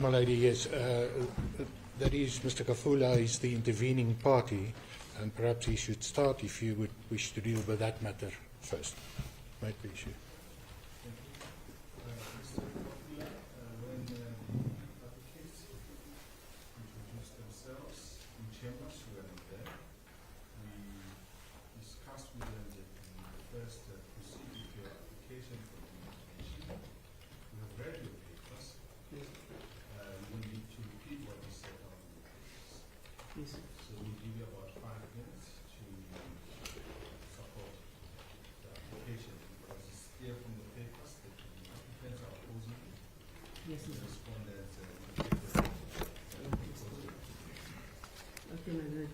My lady, yes. That is, Mr. Kafula is the intervening party, and perhaps he should start if you would wish to deal with that matter first. Might be issue. Mr. Kafula, when advocates introduced themselves in chambers, we were there. We discussed with them that we first proceed with your application for the intervention. We have read your papers. We don't need to repeat what we said on the papers. Yes. So we'll give you about 5 minutes to support the application, because it's clear from the papers that the applicants are opposing it. Yes, The sir. respondents Okay, my Lord.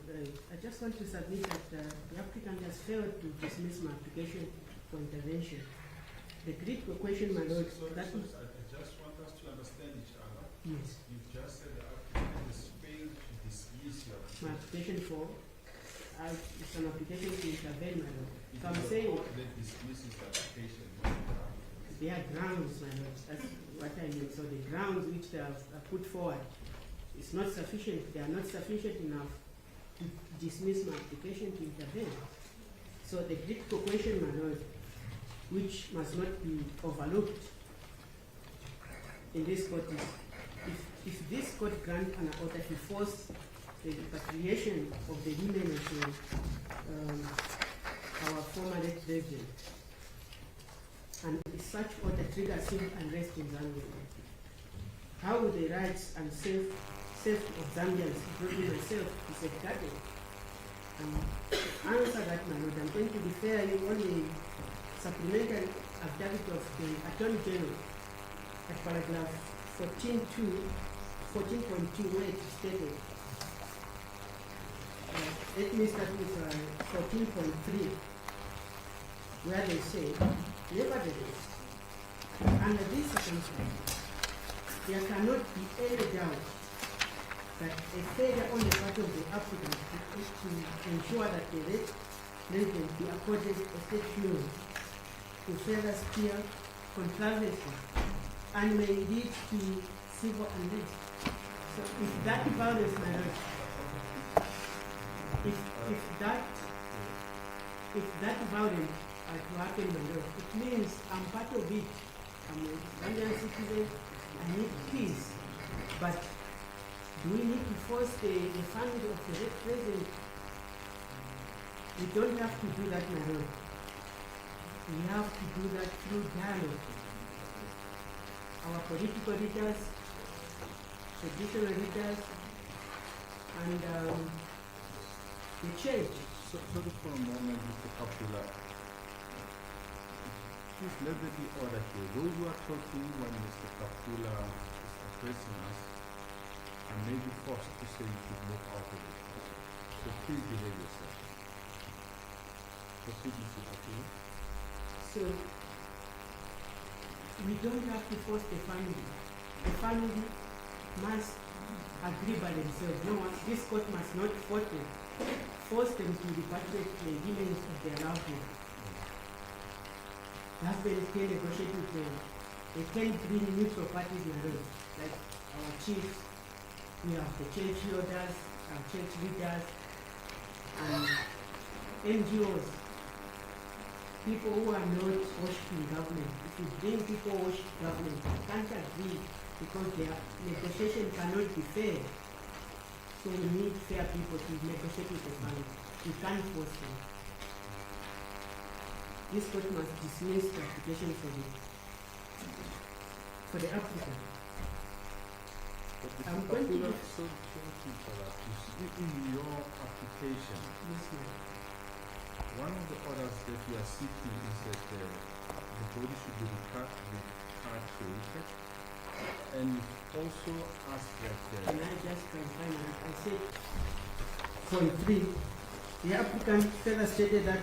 I just want to submit that the applicant has failed to dismiss my application for intervention. The critical question, my Lord, So that was... I just want us to understand each other. Yes, You've just said the applicant has failed to dismiss your my application for... it's an application to intervene, my Lord. It So I'm is the saying court that dismisses the application, not the applicant. there are grounds, my Lord. That's what I mean. So the grounds which they have put forward is not sufficient. They are not sufficient enough to dismiss my application to intervene. So the critical question, my Lord, which must not be overlooked in this court is, if this court grants an order to force the repatriation of the women to our former late president, and if such order triggers civil unrest in Zambia, how will the rights and safety of Zambians, including myself, be safeguarded? And answer that, my Lord, I'm going to refer you on the supplementary affidavit of the Attorney General at paragraph 14.2, where it is stated. Let me start with 14.3, where they say, nevertheless, under these circumstances, there cannot be any doubt that a failure on the part of the applicant is to ensure that the late president be accorded a state loan to further steer controversy and may lead to civil unrest. So if that violence, my Lord, if that violence are to happen, my Lord, it means I'm part of it. I'm a Zambian citizen. I need peace. But do we need to force the family of the late president? We don't have to do that, my Lord. We have to do that through dialogue. Our political leaders, traditional leaders, and the church. Sorry for a moment, Mr. Kafula. Please let there be order here. Those who are talking when Mr. Kafula is addressing us and may be forced to say you should move out of it. So please behave yourself. Proceed, Mr. Kafula. So we don't have to force the family. The family must agree by themselves. No one, this court must not force them to repatriate the women of their loved ones. The husband can negotiate with them. They can bring neutral parties in a row, like our chiefs. We have the church leaders, our church leaders, and NGOs. People who are not worshiping government. If you bring people who worship government, they can't agree because their negotiation cannot be fair. So we need fair people to negotiate with the family. We can't force them. This court must dismiss the application for the applicant. But I'm Mr. going to Kafula, give- so you see in your application, Yes, ma'am. one of the orders that you are seeking is that the body should be repatriated, and you also ask that Can I just clarify now? I said, point 3, the applicant further stated that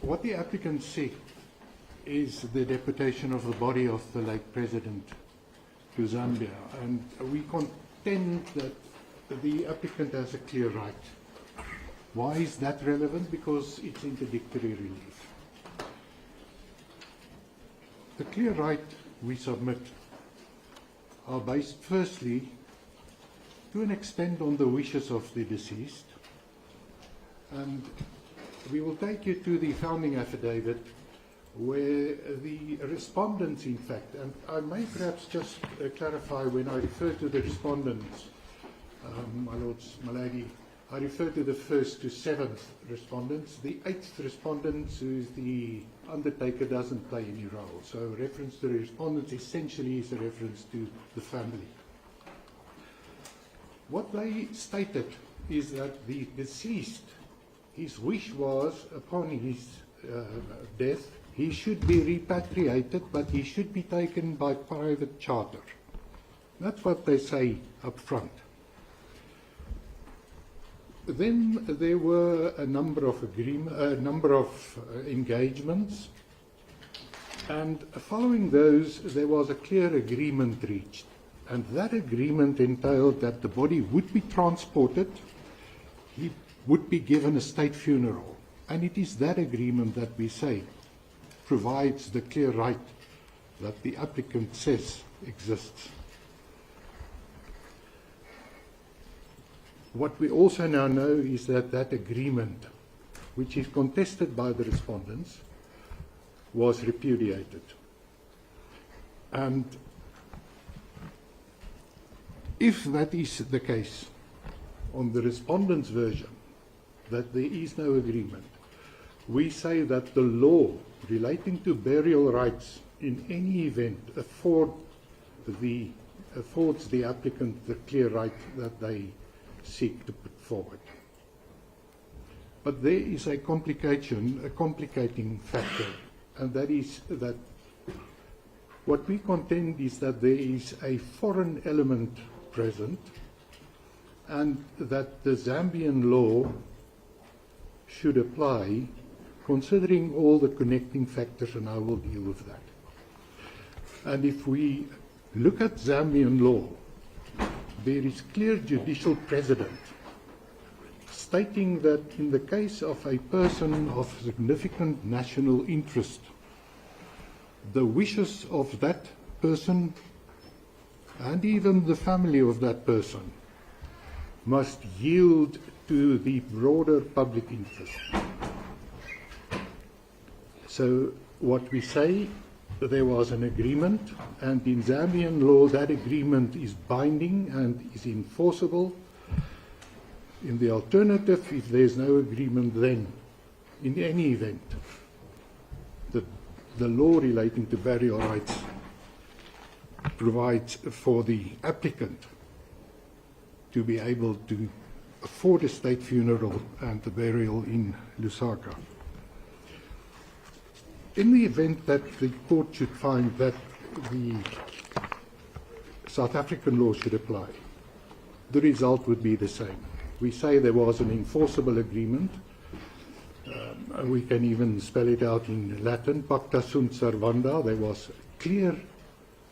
What the applicant seek is the deportation of the body of the late President to Zambia, and we contend that the applicant has a clear right. Why is that relevant? Because it's interdictory relief. The clear right we submit are based firstly to an extent on the wishes of the deceased, and we will take you to the founding affidavit where the respondents, in fact, and I may perhaps just clarify when I refer to the respondents, my lords, my lady, I refer to the first to 7th respondents. The 8th respondent, who is the undertaker, doesn't play any role. So reference to the respondents essentially is a reference to the family. What they stated is that the deceased, his wish was upon his death, he should be repatriated, but he should be taken by private charter. That's what they say up front. Then there were a number of engagements, and following those, there was a clear agreement reached, and that agreement entailed that the body would be transported, he would be given a state funeral, and it is that agreement that we say provides the clear right that the applicant says exists. What we also now know is that that agreement, which is contested by the respondents, was repudiated. And if that is the case, on the respondents' version, that there is no agreement, we say that the law relating to burial rights in any event affords the applicant the clear right that they seek to put forward. But there is a complicating factor, and that is that what we contend is that there is a foreign element present, and that the Zambian law should apply, considering all the connecting factors, and I will deal with that. And if we look at Zambian law, there is clear judicial precedent stating that in the case of a person of significant national interest, the wishes of that person and even the family of that person must yield to the broader public interest. So what we say, there was an agreement, and in Zambian law that agreement is binding and is enforceable. In the alternative, if there is no agreement, then in any event, the law relating to burial rights provides for the applicant to be able to afford a state funeral and the burial in Lusaka. In the event that the court should find that the South African law should apply, the result would be the same. We say there was an enforceable agreement. We can even spell it out in Latin, pacta sunt servanda. There was clear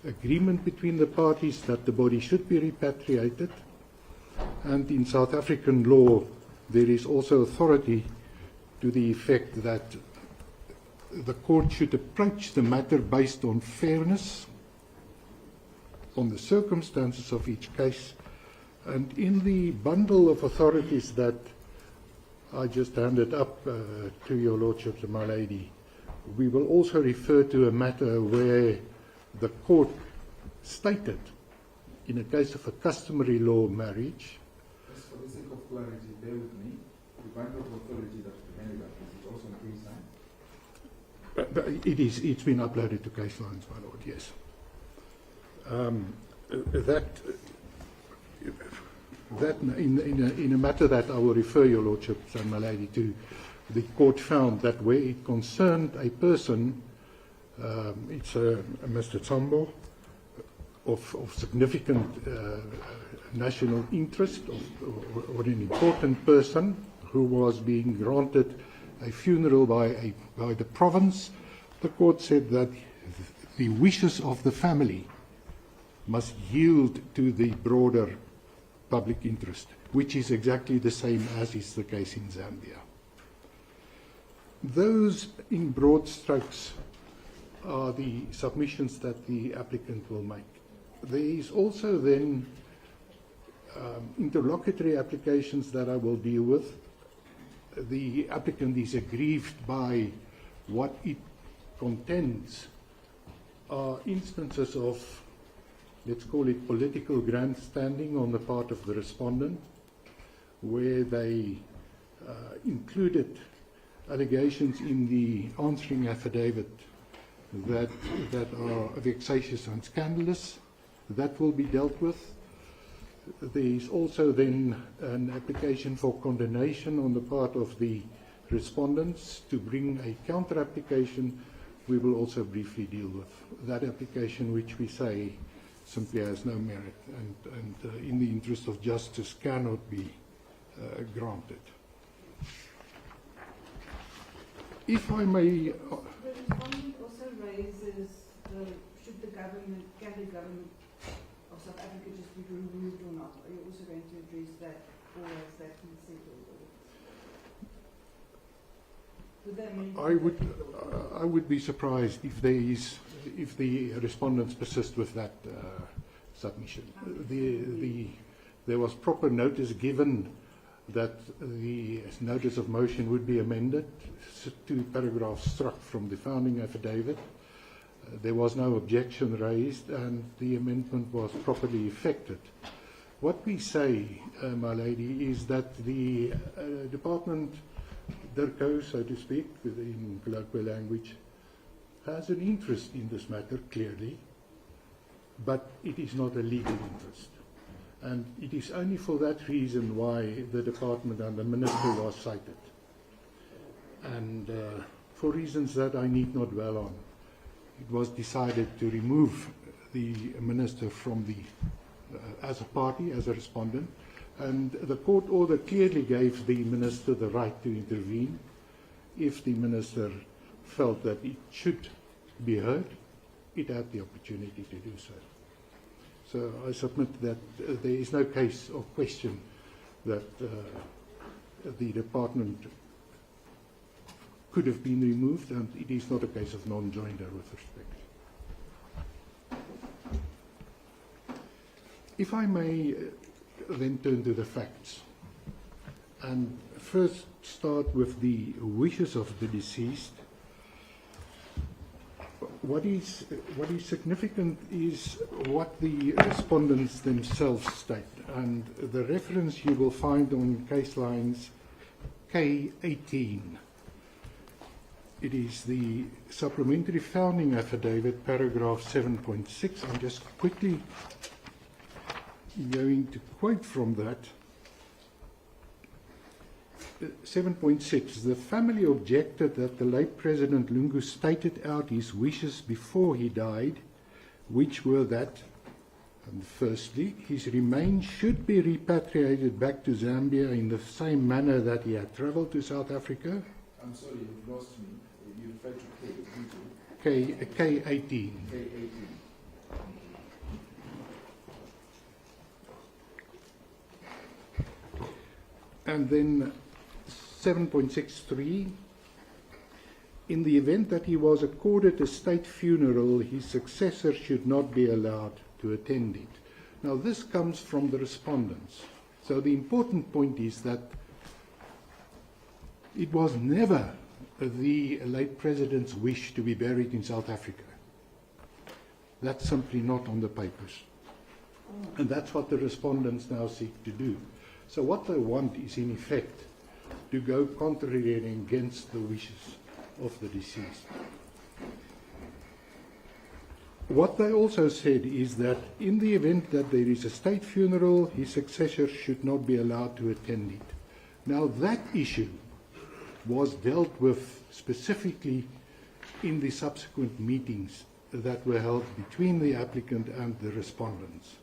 agreement between the parties that the body should be repatriated. And in South African law, there is also authority to the effect that the court should approach the matter based on fairness, on the circumstances of each case. And in the bundle of authorities that I just handed up to your lordships and my lady, we will also refer to a matter where the court stated, in a case of a customary law marriage. Just for the sake of clarity, bear with me. The bundle of authority that we handed up, is it also on case line? It's been uploaded to case lines, my lord, yes. That in a matter that I will refer your lordships and my lady to, the court found that where it concerned a person, it's a Mr. Tsambo, of significant national interest, or an important person who was being granted a funeral by the province, the court said that the wishes of the family must yield to the broader public interest, which is exactly the same as is the case in Zambia. Those, in broad strokes, are the submissions that the applicant will make. There is also then interlocutory applications that I will deal with. The applicant is aggrieved by what it contends are instances of, let's call it political grandstanding on the part of the respondent, where they included allegations in the answering affidavit that are vexatious and scandalous. That will be dealt with. There is also then an application for condemnation on the part of the respondents to bring a counter application. We will also briefly deal with that application, which we say simply has no merit and in the interest of justice cannot be granted. If I may... The respondent also raises, can the government of South Africa just be removed or not? Are you also going to address that, or has that been settled? I would be surprised if the respondents persist with that submission. There was proper notice given that the notice of motion would be amended, 2 paragraphs struck from the founding affidavit. There was no objection raised and the amendment was properly effected. What we say, my lady, is that the department, DIRCO, so to speak, in colloquial language, has an interest in this matter, clearly, but it is not a legal interest. And it is only for that reason why the department and the minister was cited. And for reasons that I need not dwell on, it was decided to remove the minister from the, as a party, as a respondent. And the court order clearly gave the minister the right to intervene if the minister felt that it should be heard. It had the opportunity to do so. So I submit that there is no case or question that the department could have been removed, and it is not a case of non-joinder with respect. If I may then turn to the facts, and first start with the wishes of the deceased. What is significant is what the respondents themselves state, and the reference you will find on case lines K18. It is the supplementary founding affidavit, paragraph 7.6. I'm just quickly going to quote from that. 7.6, the family objected that the late President Lungu stated out his wishes before he died, which were that, and firstly, his remains should be repatriated back to Zambia in the same manner that he had travelled to South Africa. I'm sorry, you've lost me. You referred to K18. K18. And then 7.63, in the event that he was accorded a state funeral, his successor should not be allowed to attend it. Now this comes from the respondents. So the important point is that it was never the late president's wish to be buried in South Africa. That's simply not on the papers. And that's what the respondents now seek to do. So what they want is, in effect, to go contrary and against the wishes of the deceased. What they also said is that in the event that there is a state funeral, his successor should not be allowed to attend it. Now that issue was dealt with specifically in the subsequent meetings that were held between the applicant and the respondents.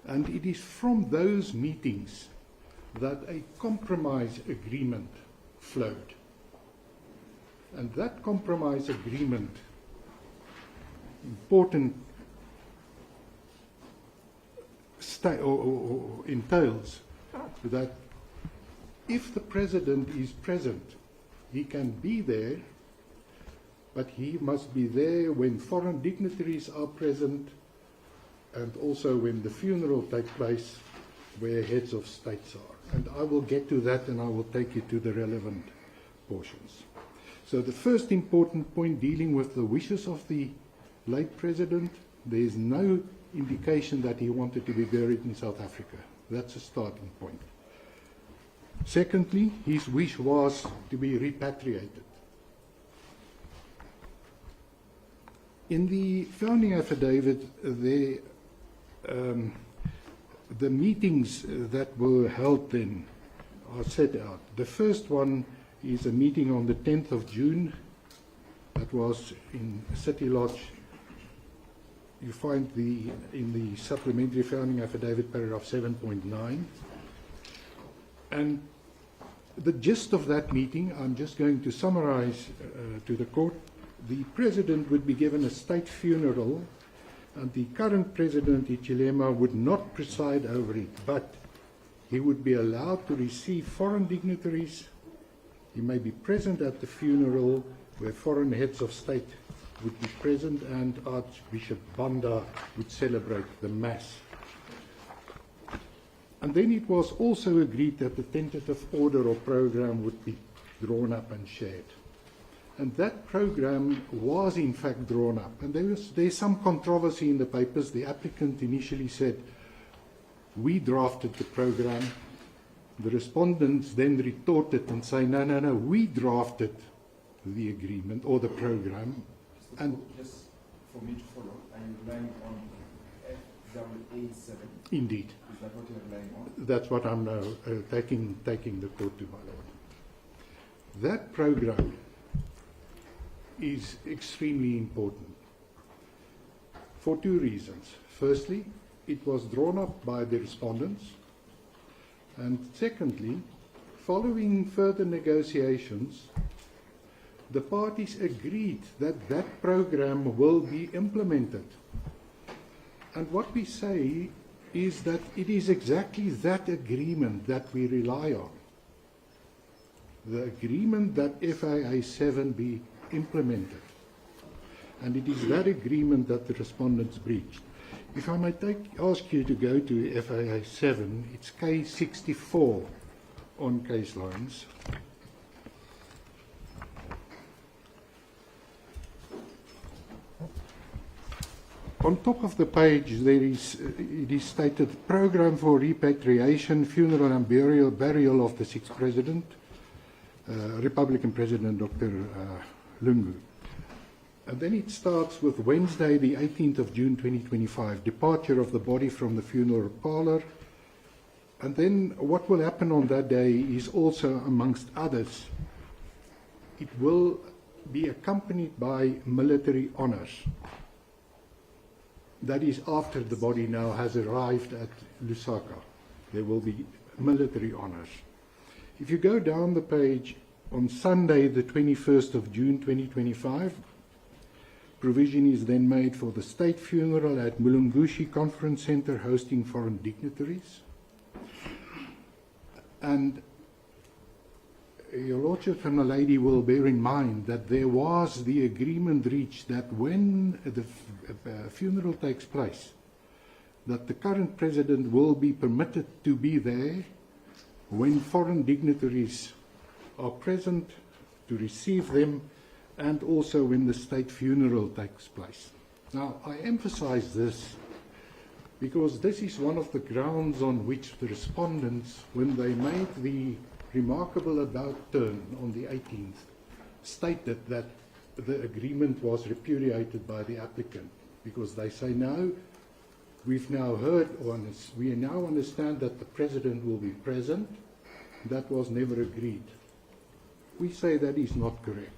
And it is from those meetings that a compromise agreement flowed. And that compromise agreement, important entails that if the president is present, he can be there, but he must be there when foreign dignitaries are present and also when the funeral takes place where heads of states are. And I will get to that and I will take you to the relevant portions. So the first important point dealing with the wishes of the late president, there is no indication that he wanted to be buried in South Africa. That's a starting point. Secondly, his wish was to be repatriated. In the founding affidavit, the meetings that were held then are set out. The first one is a meeting on the 10th of June. That was in City Lodge. You find in the supplementary founding affidavit, paragraph 7.9. And the gist of that meeting, I'm just going to summarize to the court. The president would be given a state funeral, and the current president, Hichilema, would not preside over it, but he would be allowed to receive foreign dignitaries. He may be present at the funeral where foreign heads of state would be present, and Archbishop Banda would celebrate the Mass. And then it was also agreed that the tentative order or program would be drawn up and shared. And that program was in fact drawn up. And there's some controversy in the papers. The applicant initially said, we drafted the program. The respondents then retorted and say, no, we drafted the agreement or the program. And just for me to follow, are you relying on FAA7? Indeed. Is that what you're relying on? That's what I'm now taking the court to, my lord. That program is extremely important for two reasons. Firstly, it was drawn up by the respondents. And secondly, following further negotiations, the parties agreed that that program will be implemented. And what we say is that it is exactly that agreement that we rely on. The agreement that FAA 7 be implemented. And it is that agreement that the respondents breached. If I might ask you to go to FAA 7, it's K64 on case lines. On top of the page, it is stated, Program for Repatriation, Funeral and Burial of the Sixth President, Republican President Dr. Lungu. And then it starts with Wednesday, the 18th of June 2025, departure of the body from the funeral parlor. And then what will happen on that day is also, amongst others, it will be accompanied by military honors. That is after the body now has arrived at Lusaka. There will be military honors. If you go down the page, on Sunday, the 21st of June 2025, provision is then made for the state funeral at Mulungushi Conference Center hosting foreign dignitaries. And your Lordship and the lady will bear in mind that there was the agreement reached that when the funeral takes place, that the current president will be permitted to be there when foreign dignitaries are present to receive them, and also when the state funeral takes place. Now, I emphasize this because this is one of the grounds on which the respondents, when they made the remarkable about turn on the 18th, stated that the agreement was repudiated by the applicant, because they say, no, we've now heard, or we now understand that the president will be present. That was never agreed. We say that is not correct.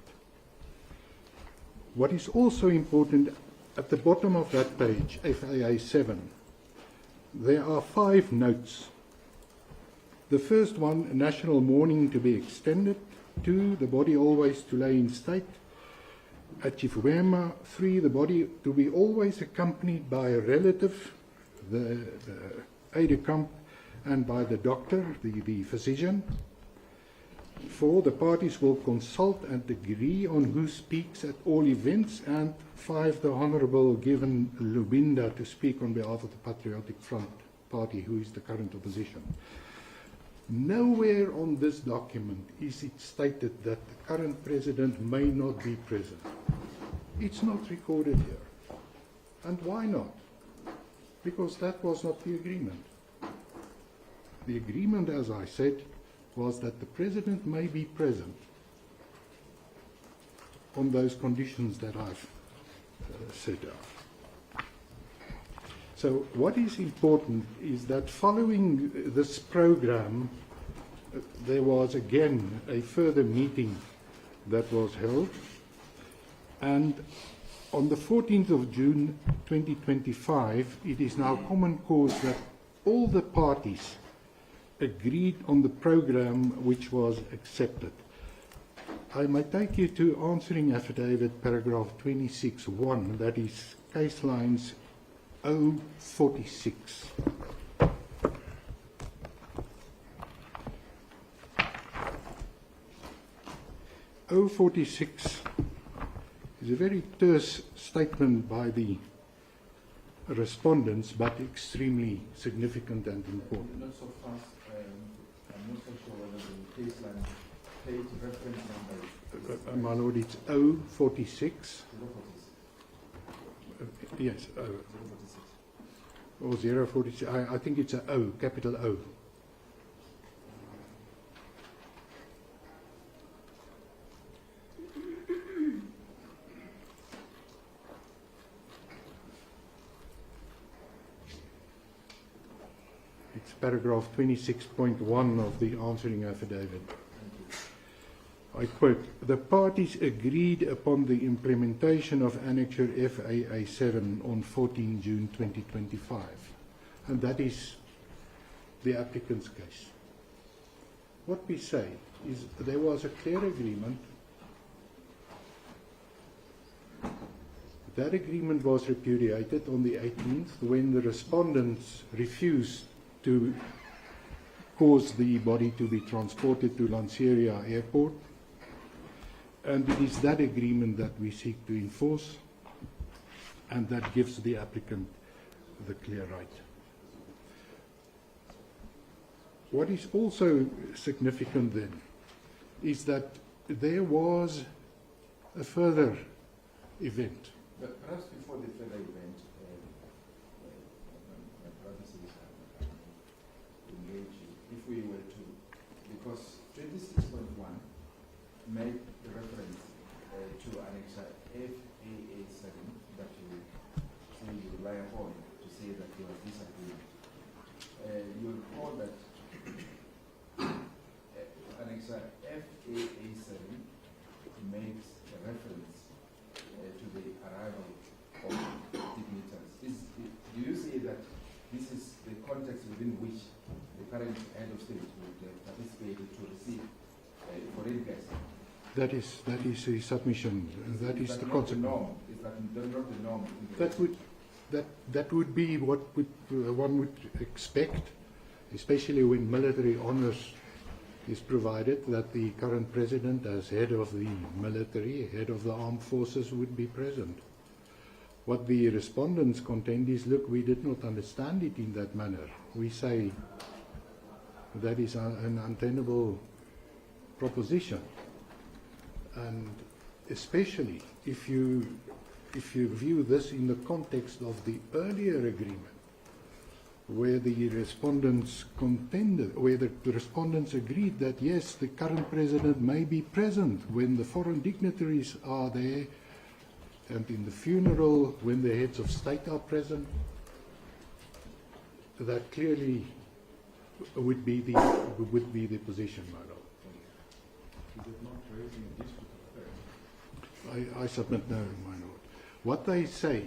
What is also important, at the bottom of that page, FAA 7, there are 5 notes. The first one, national mourning to be extended. 2, the body always to lay in state at Chifuema. 3, the body to be always accompanied by a relative. The aide de camp and by the doctor, the physician. 4, the parties will consult and agree on who speaks at all events. And 5, the Honourable given Lubinda to speak on behalf of the Patriotic Front Party, who is the current opposition. Nowhere on this document is it stated that the current president may not be present. It's not recorded here. And why not? Because that was not the agreement. The agreement, as I said, was that the president may be present on those conditions that I've set out. So what is important is that following this program, there was again a further meeting that was held, and on the 14th of June 2025, it is now common cause that all the parties agreed on the program which was accepted. I may take you to answering affidavit paragraph 26.1, that is case lines 046. O46 is a very terse statement by the respondents, but extremely significant and important. Not so fast. I'm not so sure whether the case line page reference number. My lord, it's O46. 046. Yes, 046. or 046. I think it's a O, capital O. It's paragraph 26.1 of the answering affidavit. I quote, the parties agreed upon the implementation of Annexure FAA7 on 14 June 2025. And that is the applicant's case. What we say is there was a clear agreement. That agreement was repudiated on the 18th when the respondents refused to cause the body to be transported to Lanseria Airport. And it is that agreement that we seek to enforce, and that gives the applicant the clear right. What is also significant then is that there was a further event. But perhaps before the further event, my brother says engage you. If we were to, because 26.1 made the reference to Annexure FAA7 that you say you rely upon to say that there was disagreement. You recall that Annexure FAA7 makes a reference to the arrival of dignitaries. Do you say that this is the context within which the current head of state would participate to receive foreign guests? That is a submission. That is the consequence. Is that not the norm? That would be what one would expect, especially when military honors is provided, that the current president, as head of the military, head of the armed forces, would be present. What the respondents contend is, look, we did not understand it in that manner. We say that is an untenable proposition. And especially if you view this in the context of the earlier agreement, where the respondents contended, where the respondents agreed that yes, the current president may be present when the foreign dignitaries are there, and in the funeral when the heads of state are present, that clearly would be the position, my lord. Is it not raising a dispute? I submit no, my lord. What they say,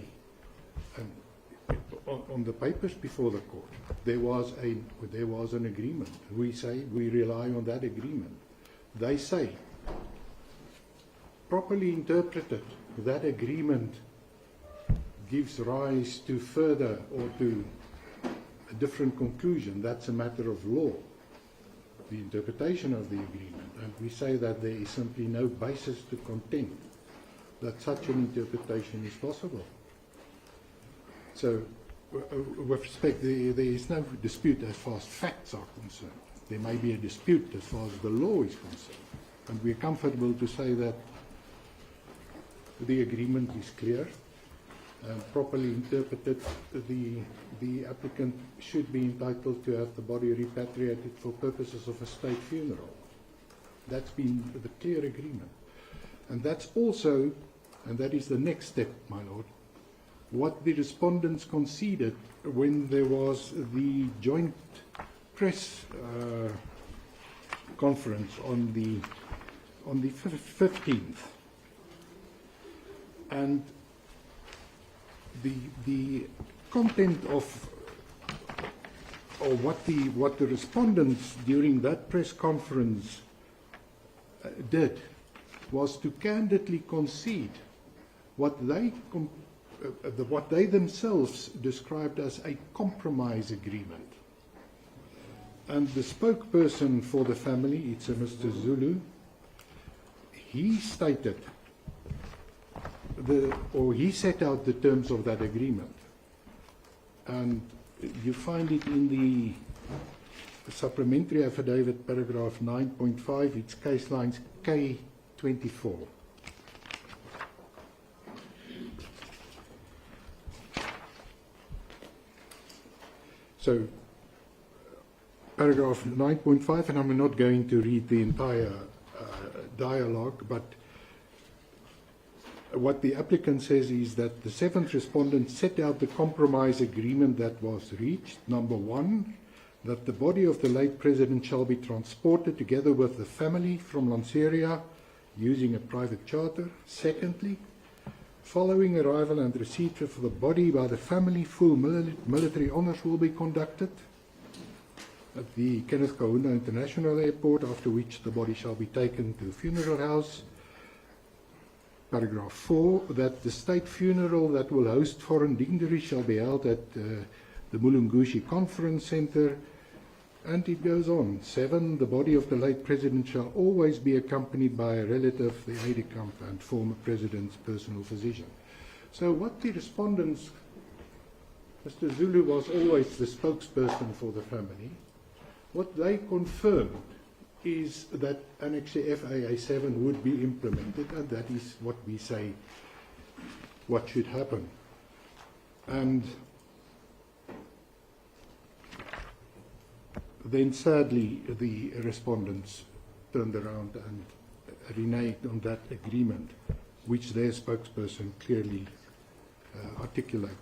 on the papers before the court, there was an agreement. We say we rely on that agreement. They say, properly interpreted, that agreement gives rise to further or to a different conclusion. That's a matter of law, the interpretation of the agreement. And we say that there is simply no basis to contend that such an interpretation is possible. So, with respect, there is no dispute as far as facts are concerned. There may be a dispute as far as the law is concerned. And we are comfortable to say that the agreement is clear, properly interpreted. The applicant should be entitled to have the body repatriated for purposes of a state funeral. That's been the clear agreement. And that's also, and that is the next step, my lord, what the respondents conceded when there was the joint press conference on the 15th. And the content of, or what the respondents during that press conference did was to candidly concede what they themselves described as a compromise agreement. And the spokesperson for the family, it's a Mr. Zulu, he stated, he set out the terms of that agreement. And you find it in the supplementary affidavit, paragraph 9.5, it's case lines K24. So, paragraph 9.5, and I'm not going to read the entire dialogue, but what the applicant says is that the seventh respondent set out the compromise agreement that was reached. Number one, that the body of the late president shall be transported together with the family from Lanseria using a private charter. Secondly, following arrival and receipt of the body by the family, full military honours will be conducted at the Kenneth Kaunda International Airport, after which the body shall be taken to the funeral house. Paragraph 4, that the state funeral that will host foreign dignitaries shall be held at the Mulungushi Conference Center. And it goes on. 7, the body of the late president shall always be accompanied by a relative, the aide-de-camp, and former president's personal physician. So what the respondents, Mr. Zulu was always the spokesperson for the family. What they confirmed is that Annex FAA 7 would be implemented, and that is what we say what should happen. And then sadly the respondents turned around and reneged on that agreement, which their spokesperson clearly articulated.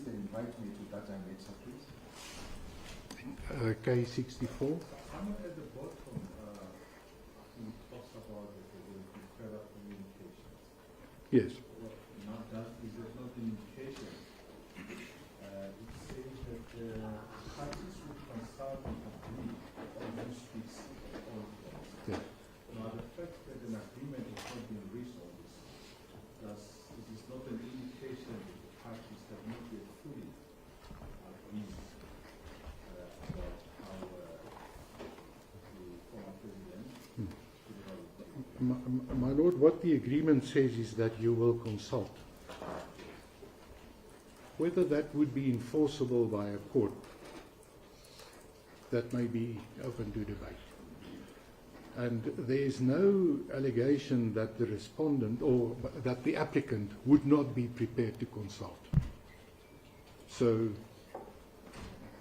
Invite me to that later, please. K64. Somewhere at the bottom, he talks about that there will be further communications. Yes. Now, is there not an indication? It says that the parties will consult and agree on who speaks all things. Yes. Now, the fact that an agreement has not been reached on this, it is not an indication that the parties have not yet fully agreed about how the former president should My lord, what the agreement says is that you will consult. Whether that would be enforceable by a court, that may be open to debate. And there is no allegation that the respondent or that the applicant would not be prepared to consult. So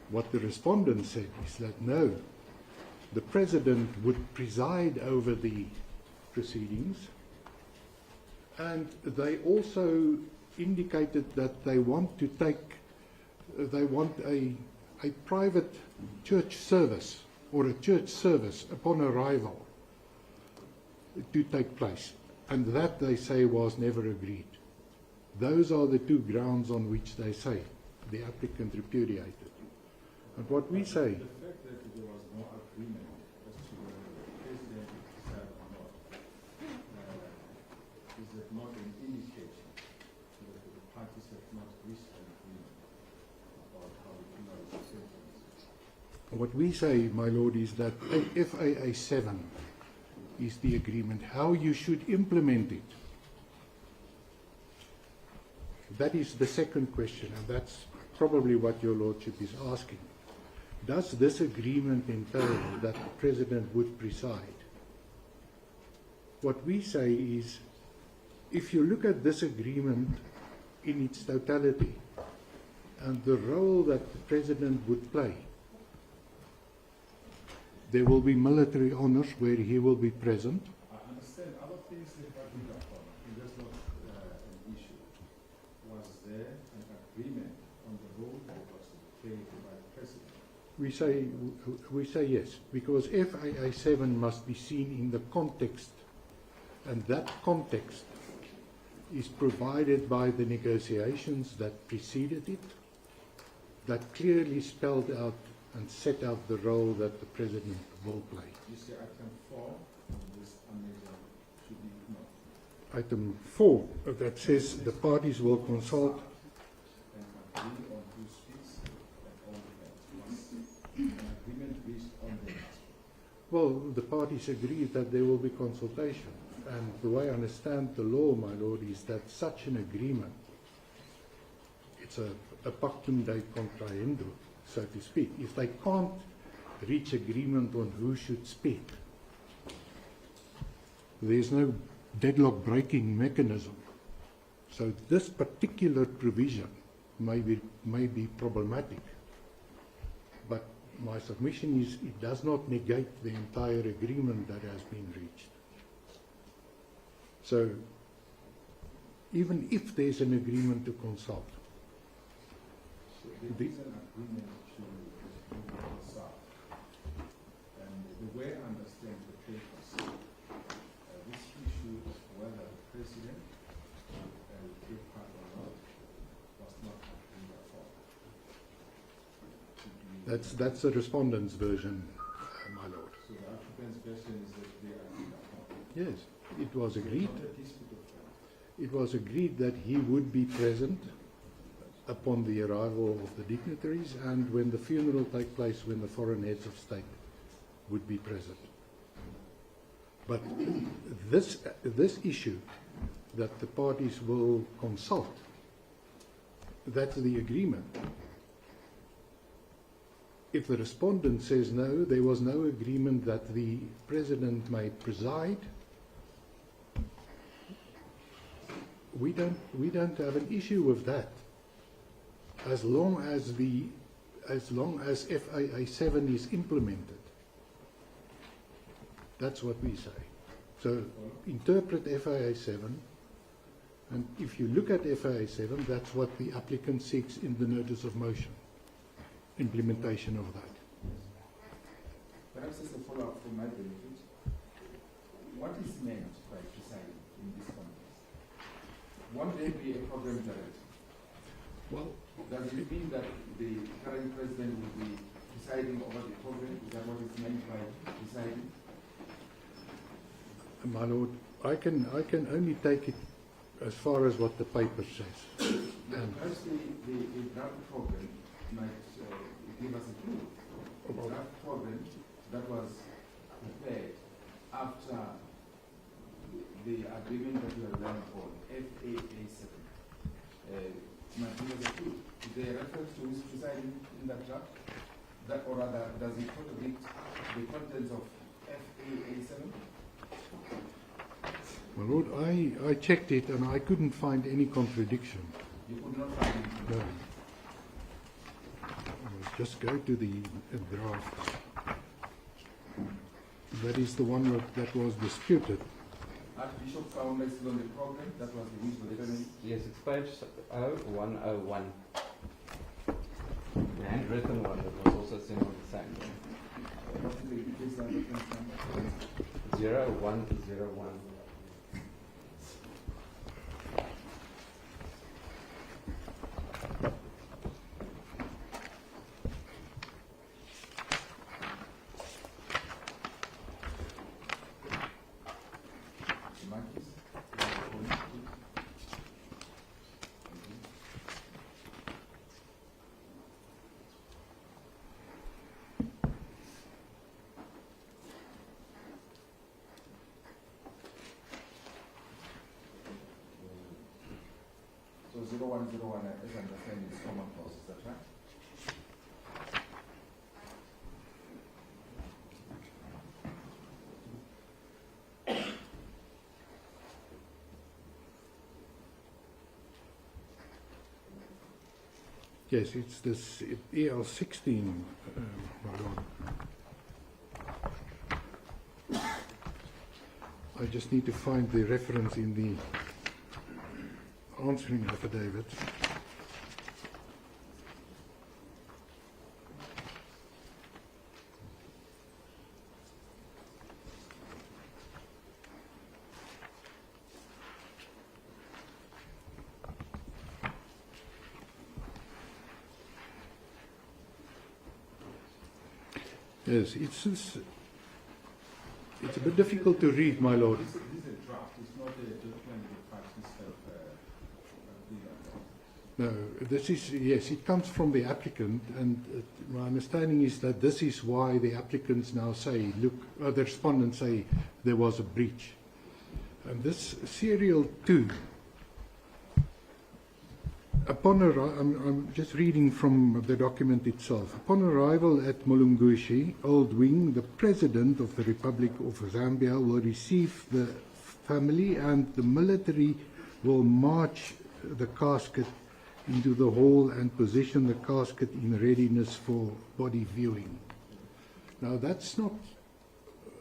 what the respondent said is that no, the president would preside over the proceedings, and they also indicated that they want a private church service or a church service upon arrival to take place, and that, they say, was never agreed. Those are the two grounds on which they say the applicant repudiated. And what we say, the fact that the What we say, my lord, is that FAA 7 is the agreement. How you should implement it, that is the second question, and that's probably what your lordship is asking. Does this agreement entail that the president would preside? What we say is, if you look at this agreement in its totality and the role that the president would play, there will be military honors where he will be present. I understand other things that are agreed upon. That's not an issue. Was there an agreement on the role that was played by the president? We say yes, because FAA 7 must be seen in the context, and that context is provided by the negotiations that preceded it, that clearly spelled out and set out the role that the president will play. You say item 4 on this amendment should be ignored. Item 4, that says the parties will consult. And agree on who speaks and all that. An agreement reached on that. Well, the parties agreed that there will be consultation. And the way I understand the law, my lord, is that such an agreement, it's a pactum de contrahendo, so to speak. If they can't reach agreement on who should speak, there's no deadlock breaking mechanism. So this particular provision may be problematic. But my submission is it does not negate the entire agreement that has been reached. So even if there's an agreement to consult, So there is an agreement to consult. And the way I understand the papers, this issue of whether the president will take part or not was not agreed upon. that's the respondent's version, my lord. So the applicant's version is that they agreed upon. Yes, it was agreed. Not a dispute of fact. It was agreed that he would be present upon the arrival of the dignitaries and when the funeral take place, when the foreign heads of state would be present. But this issue that the parties will consult, that's the agreement. If the respondent says no, there was no agreement that the president may preside, we don't have an issue with that. As long as FAA 7 is implemented. That's what we say. So interpret FAA 7, and if you look at FAA 7, that's what the applicant seeks in the notice of motion. Implementation of that. Perhaps as a follow-up for my benefit, what is meant by presiding in this context? Won't there be a program director? Well, Does it mean that the current president will be presiding over the program? Is that what is meant by presiding? my lord, I can only take it as far as what the paper says. Perhaps the draft program might give us a clue. The draft program that was prepared after the agreement that we are relying on, FAA 7, might give us a clue. Is there a reference to who is presiding in that draft? That, or rather, does it contradict the contents of FAA 7? My lord, I checked it and I couldn't find any contradiction. You could not find it. No. Let's just go to the draft. That is the one that was disputed. Archbishop found is on the program. That was the issue. Yes, it's page 0101. The handwritten one that was also sent on the same day. What is the case number? 0101. 0101 as understanding is common clause, is that right? Yes, it's this EL16, my lord. I just need to find the reference in the answering affidavit. Yes, it's a bit difficult to read, my lord. This is a draft, it's not a document that practice of No, this is, yes, it comes from the applicant, and my understanding is that this is why the applicants now say, look, the respondents say there was a breach. And this serial 2, I'm just reading from the document itself. Upon arrival at Mulungushi, Old Wing, the President of the Republic of Zambia will receive the family and the military will march the casket into the hall and position the casket in readiness for body viewing. Now that's not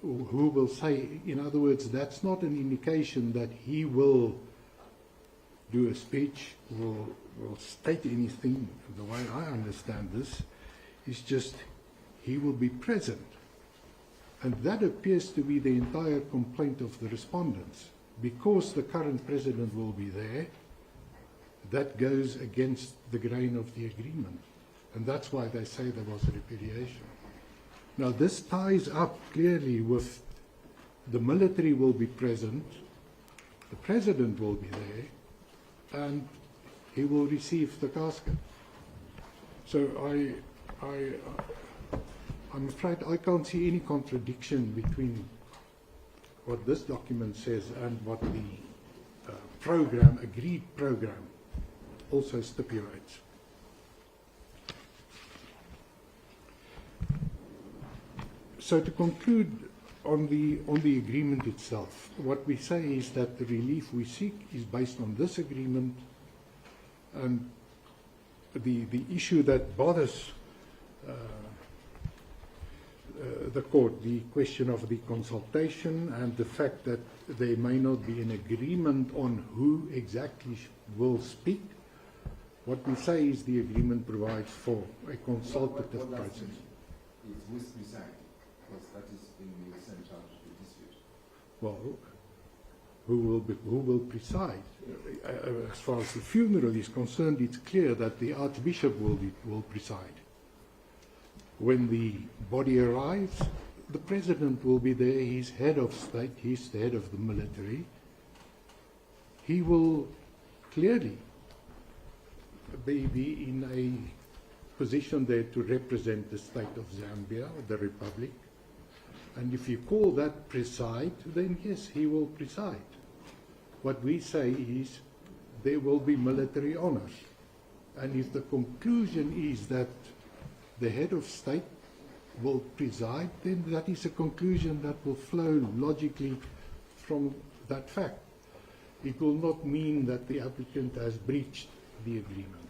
who will say, in other words, that's not an indication that he will do a speech or will state anything. The way I understand this is just he will be present. And that appears to be the entire complaint of the respondents. Because the current president will be there, that goes against the grain of the agreement. And that's why they say there was a repudiation. Now this ties up clearly with the military will be present, the president will be there, and he will receive the casket. So I'm afraid I can't see any contradiction between what this document says and what the agreed program also stipulates. So to conclude on the agreement itself, what we say is that the relief we seek is based on this agreement, and the issue that bothers the court, the question of the consultation and the fact that there may not be an agreement on who exactly will speak, what we say is the agreement provides for a consultative process. It's with preside, because that is in the center of the dispute. Well, who will preside? As far as the funeral is concerned, it's clear that the Archbishop will preside. When the body arrives, the President will be there. He's head of state. He's the head of the military. He will clearly be in a position there to represent the state of Zambia, the Republic. And if you call that preside, then yes, he will preside. What we say is there will be military honors. And if the conclusion is that the head of state will preside, then that is a conclusion that will flow logically from that fact. It will not mean that the applicant has breached the agreement,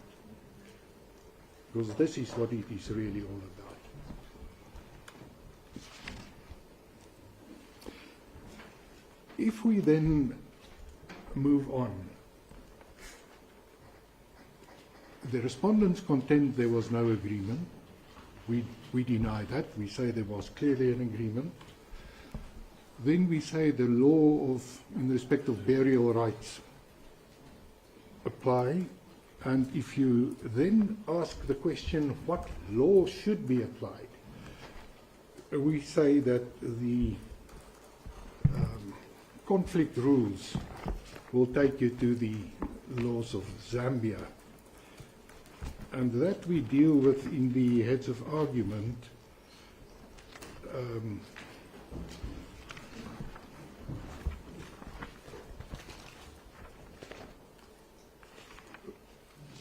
because this is what it is really all about. If we then move on, the respondents contend there was no agreement. We deny that. We say there was clearly an agreement. Then we say the law in respect of burial rights apply. And if you then ask the question, what law should be applied? We say that the conflict rules will take you to the laws of Zambia. And that we deal with in the heads of argument.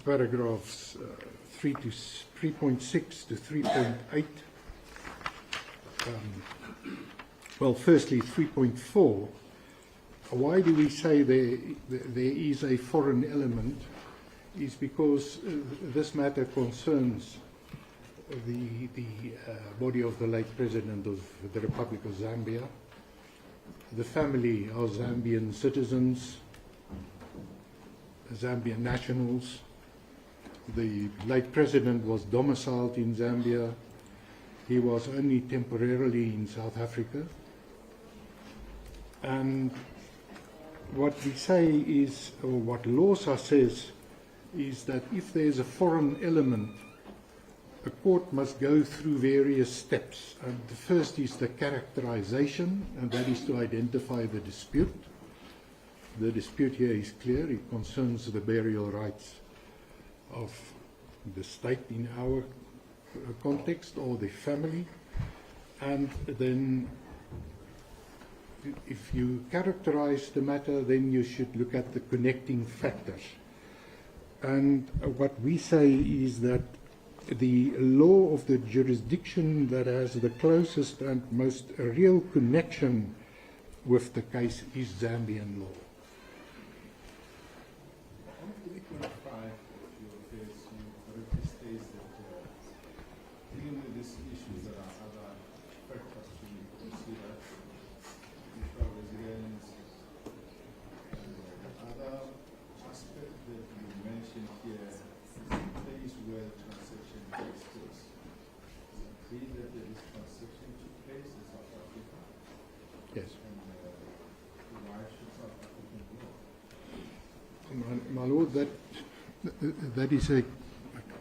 paragraphs 3.6 to 3.8. Well, firstly, 3.4. Why do we say there is a foreign element? Is because this matter concerns the body of the late President of the Republic of Zambia. The family are Zambian citizens, Zambian nationals. The late President was domiciled in Zambia. He was only temporarily in South Africa. And what we say is, or what LAWSA says, is that if there's a foreign element, a court must go through various steps. And the first is the characterization, and that is to identify the dispute. The dispute here is clear. It concerns the burial rights of the state in our context, or the family. And then if you characterize the matter, then you should look at the connecting factors. And what we say is that the law of the jurisdiction that has the closest and most real connection with the case is Zambian law. On 3.5 of your case, you correctly states that dealing with these issues, there are other factors to be considered, mutual resilience, and other aspect that you mentioned here is the place where transaction takes place. Is it agree that this transaction took place in South Africa? Yes. And why should South African law? My lord,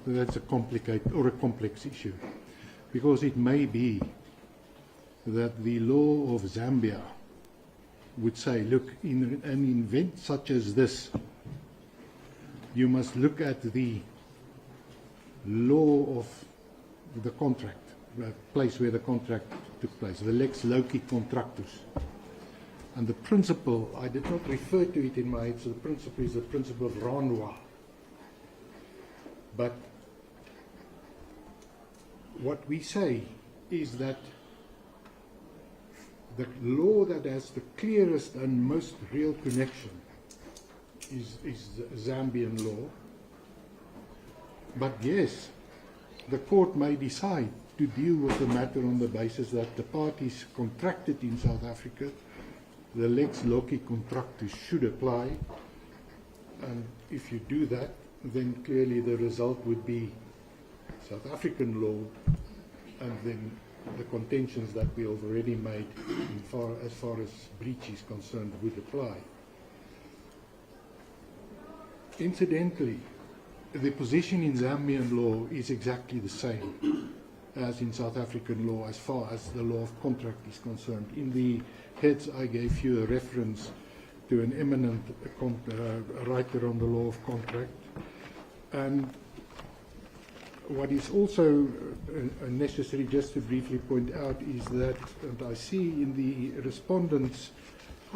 that's a complicated or a complex issue, because it may be that the law of Zambia would say, look, in an event such as this, you must look at the law of the contract, the place where the contract took place, the lex loci contractus. And the principle, I did not refer to it in my head, so the principle is the principle of renvoi. But what we say is that the law that has the clearest and most real connection is Zambian law. But yes, the court may decide to deal with the matter on the basis that the parties contracted in South Africa, the lex loci contractus should apply, and if you do that, then clearly the result would be South African law, and then the contentions that we have already made as far as breach is concerned would apply. Incidentally, the position in Zambian law is exactly the same as in South African law as far as the law of contract is concerned. In the heads I gave you a reference to an eminent writer on the law of contract. And what is also necessary just to briefly point out is that, and I see in the respondent's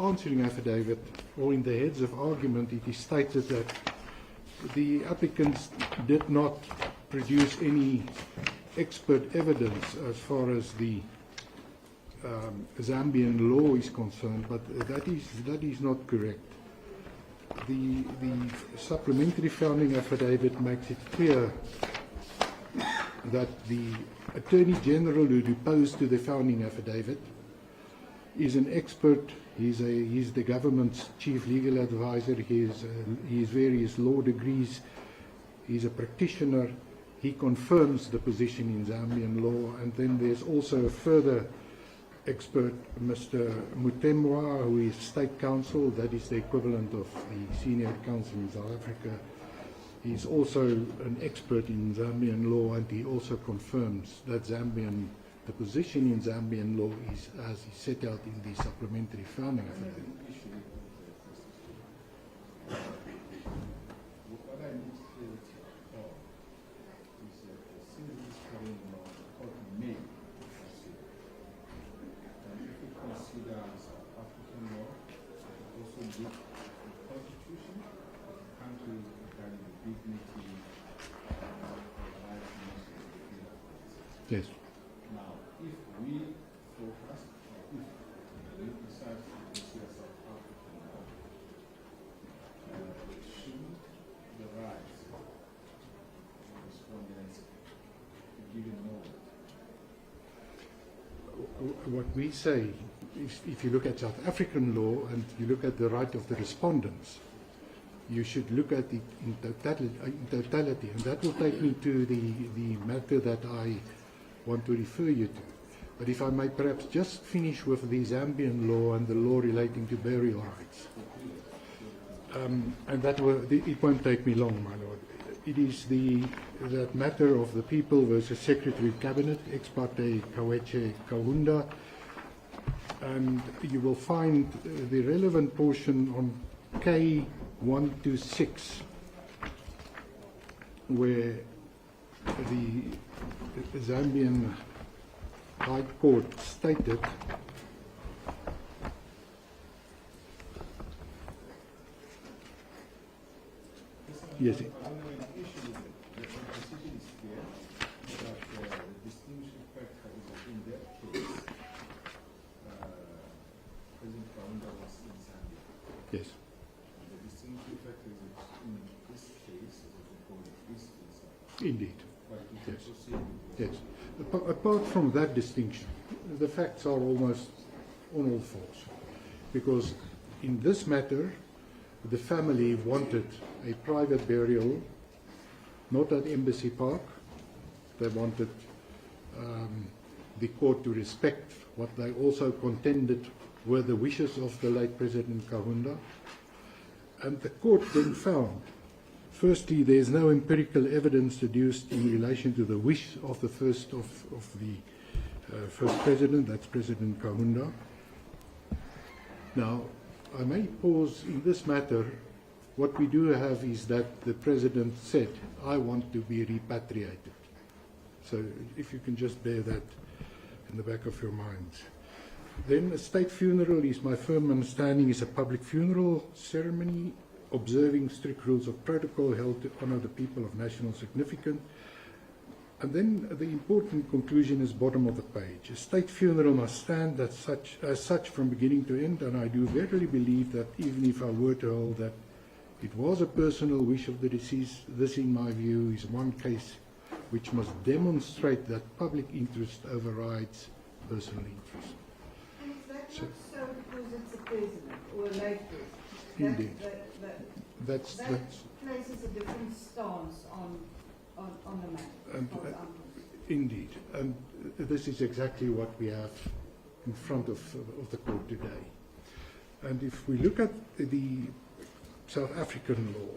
answering affidavit, or in the heads of argument, it is stated that the applicants did not produce any expert evidence as far as the Zambian law is concerned, but that is not correct. The supplementary founding affidavit makes it clear that the Attorney General who deposed to the founding affidavit is an expert. He's the government's chief legal advisor. He has various law degrees. He's a practitioner. He confirms the position in Zambian law. And then there's also a further expert, Mr. Mutemwa, who is state counsel. That is the equivalent of the senior counsel in South Africa. He's also an expert in Zambian law, and he also confirms that the position in Zambian law is as is set out in the supplementary founding affidavit. What I need clarity on is that since this current law, the court may consider, and if we consider South African law, also look at the constitution of the country regarding the dignity Yes. Now, if we focus, or if we decide to consider South African law, should the rights of respondents be given more? What we say is, if you look at South African law and you look at the right of the respondents, you should look at it in totality, and that will take me to the matter that I want to refer you to. But if I may perhaps just finish with the Zambian law and the law relating to burial rights. And it won't take me long, my lord. It is that matter of the People versus Secretary of Cabinet, ex parte Kaweche Kaunda, and you will find the relevant portion on K126, where the Zambian High Court stated yes. The decision is clear that the distinguishing factor is in that case, President Kaunda was in Zambia. Yes. The distinguishing factor is in this case, as we call it, is in South Africa. Indeed. But we can Yes. proceed. Yes. Apart from that distinction, the facts are almost on all fours. Because in this matter, the family wanted a private burial, not at Embassy Park. They wanted the court to respect what they also contended were the wishes of the late President Kaunda. And the court then found, firstly, there is no empirical evidence deduced in relation to the wish of the first president, that's President Kaunda. Now, I may pause in this matter. What we do have is that the president said, I want to be repatriated. So if you can just bear that in the back of your minds. Then a state funeral is, my firm understanding, is a public funeral ceremony observing strict rules of protocol held to honor the people of national significance. And then the important conclusion is bottom of the page. A state funeral must stand as such from beginning to end, and I do verily believe that even if I were to hold that it was a personal wish of the deceased, this in my view is one case which must demonstrate that public interest overrides personal interest. And is that not so because it's a president or a late president? Indeed. That places a different stance on the matter. And, indeed, and this is exactly what we have in front of the court today. And if we look at the South African law,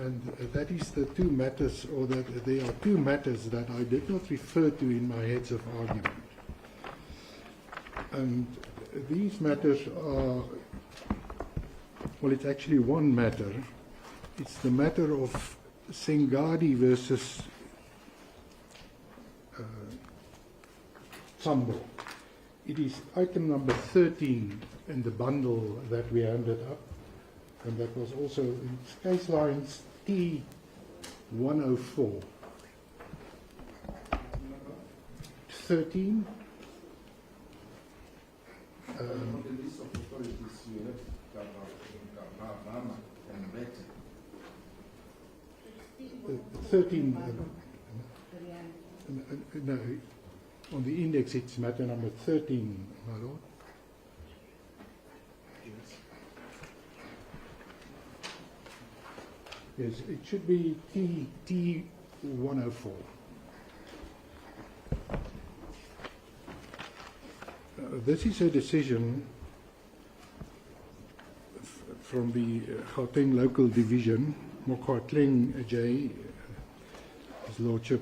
and that is the two matters, or that there are two matters that I did not refer to in my heads of argument. And these matters are, well, it's actually one matter. It's the matter of Sengadi versus Sambo. It is item number 13 in the bundle that we handed up, and that was also in case lines T104. 13. On the list of authorities, you have Gabama and Bete. 13. No, on the index it's matter number 13, my lord. Yes, it should be T104. This is a decision from the Gauteng local division. Mokwatleng J, His Lordship,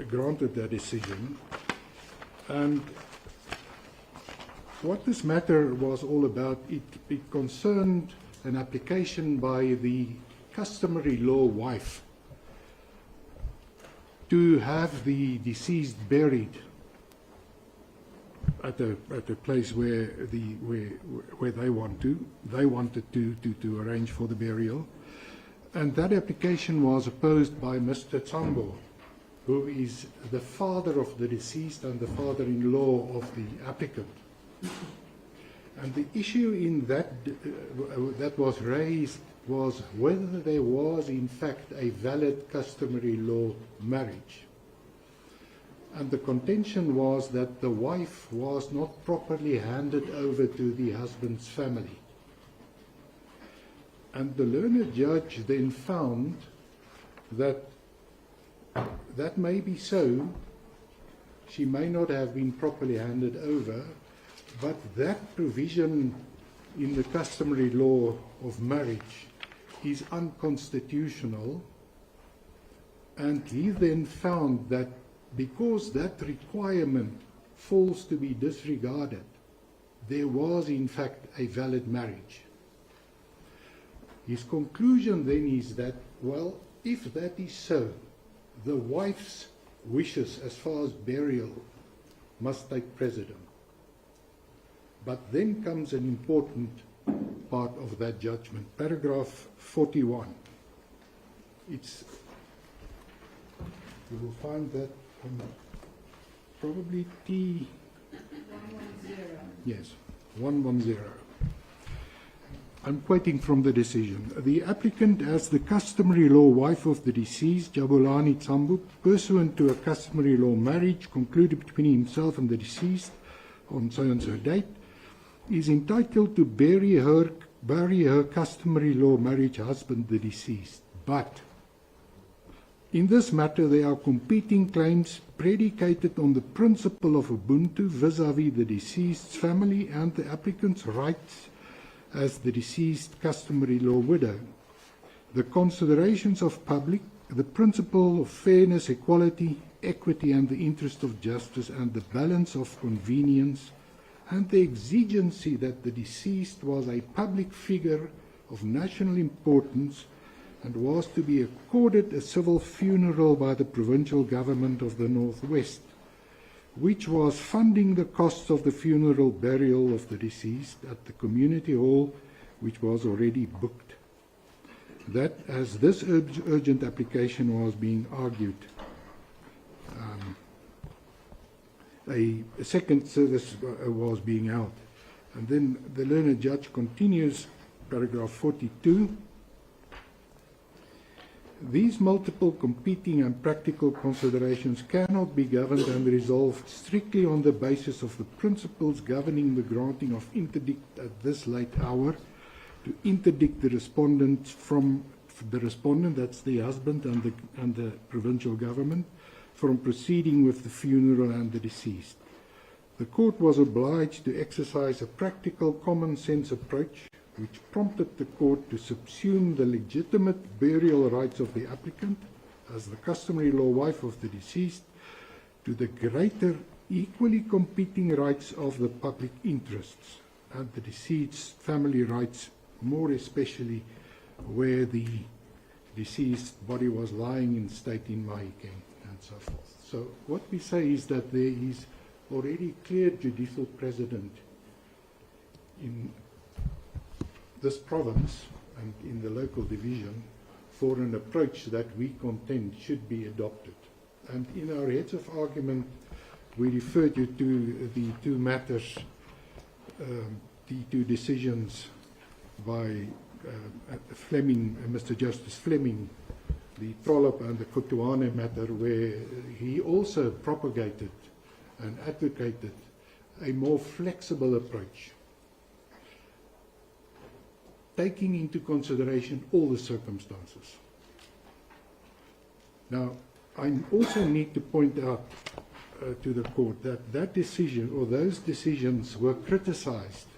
granted that decision. And what this matter was all about, it concerned an application by the customary law wife to have the deceased buried at a place where they wanted to arrange for the burial. And that application was opposed by Mr. Tsambo, who is the father of the deceased and the father-in-law of the applicant. And the issue in that that was raised was whether there was in fact a valid customary law marriage. And the contention was that the wife was not properly handed over to the husband's family. And the learned judge then found that that may be so. She may not have been properly handed over, but that provision in the customary law of marriage is unconstitutional. And he then found that because that requirement falls to be disregarded, there was in fact a valid marriage. His conclusion then is that, well, if that is so, the wife's wishes as far as burial must take precedent. But then comes an important part of that judgment, paragraph 41. You will find that probably T. 110. Yes, 110. I'm quoting from the decision. The applicant, as the customary law wife of the deceased, Jabulani Tsambu, pursuant to a customary law marriage concluded between himself and the deceased on so-and-so date, is entitled to bury her customary law marriage husband, the deceased. But in this matter, there are competing claims predicated on the principle of Ubuntu vis-à-vis the deceased's family and the applicant's rights as the deceased customary law widow. The considerations of public, the principle of fairness, equality, equity, and the interest of justice, and the balance of convenience, and the exigency that the deceased was a public figure of national importance and was to be accorded a civil funeral by the provincial government of the North West, which was funding the costs of the funeral burial of the deceased at the community hall, which was already booked. That as this urgent application was being argued, a second service was being held. And then the learned judge continues, paragraph 42. These multiple competing and practical considerations cannot be governed and resolved strictly on the basis of the principles governing the granting of interdict at this late hour, to interdict the respondent from the respondent, that's the husband and the provincial government, from proceeding with the funeral and the deceased. The court was obliged to exercise a practical common sense approach which prompted the court to subsume the legitimate burial rights of the applicant as the customary law wife of the deceased to the greater, equally competing rights of the public interests and the deceased's family rights, more especially where the deceased body was lying in state in Mahikeng and so forth. So what we say is that there is already clear judicial precedent in this province and in the local division for an approach that we contend should be adopted. And in our heads of argument, we referred you to the two matters, the two decisions by Fleming, Mr. Justice Fleming, the Trollop and the Kutuane matter, where he also propagated and advocated a more flexible approach, taking into consideration all the circumstances. Now, I also need to point out to the court that that decision or those decisions were criticized.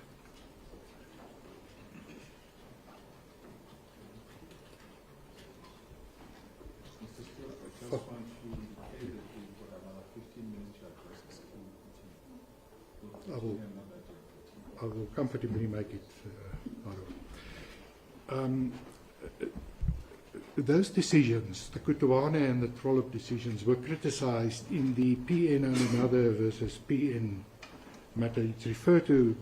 Mr. Speaker, I just want to indicate that we've got another 15 minutes to address the full meeting. We'll continue another 15. I will comfortably make it. Those decisions, the Kutuane and the Trollop decisions, were criticized in the PN and another versus PN matter. It's referred to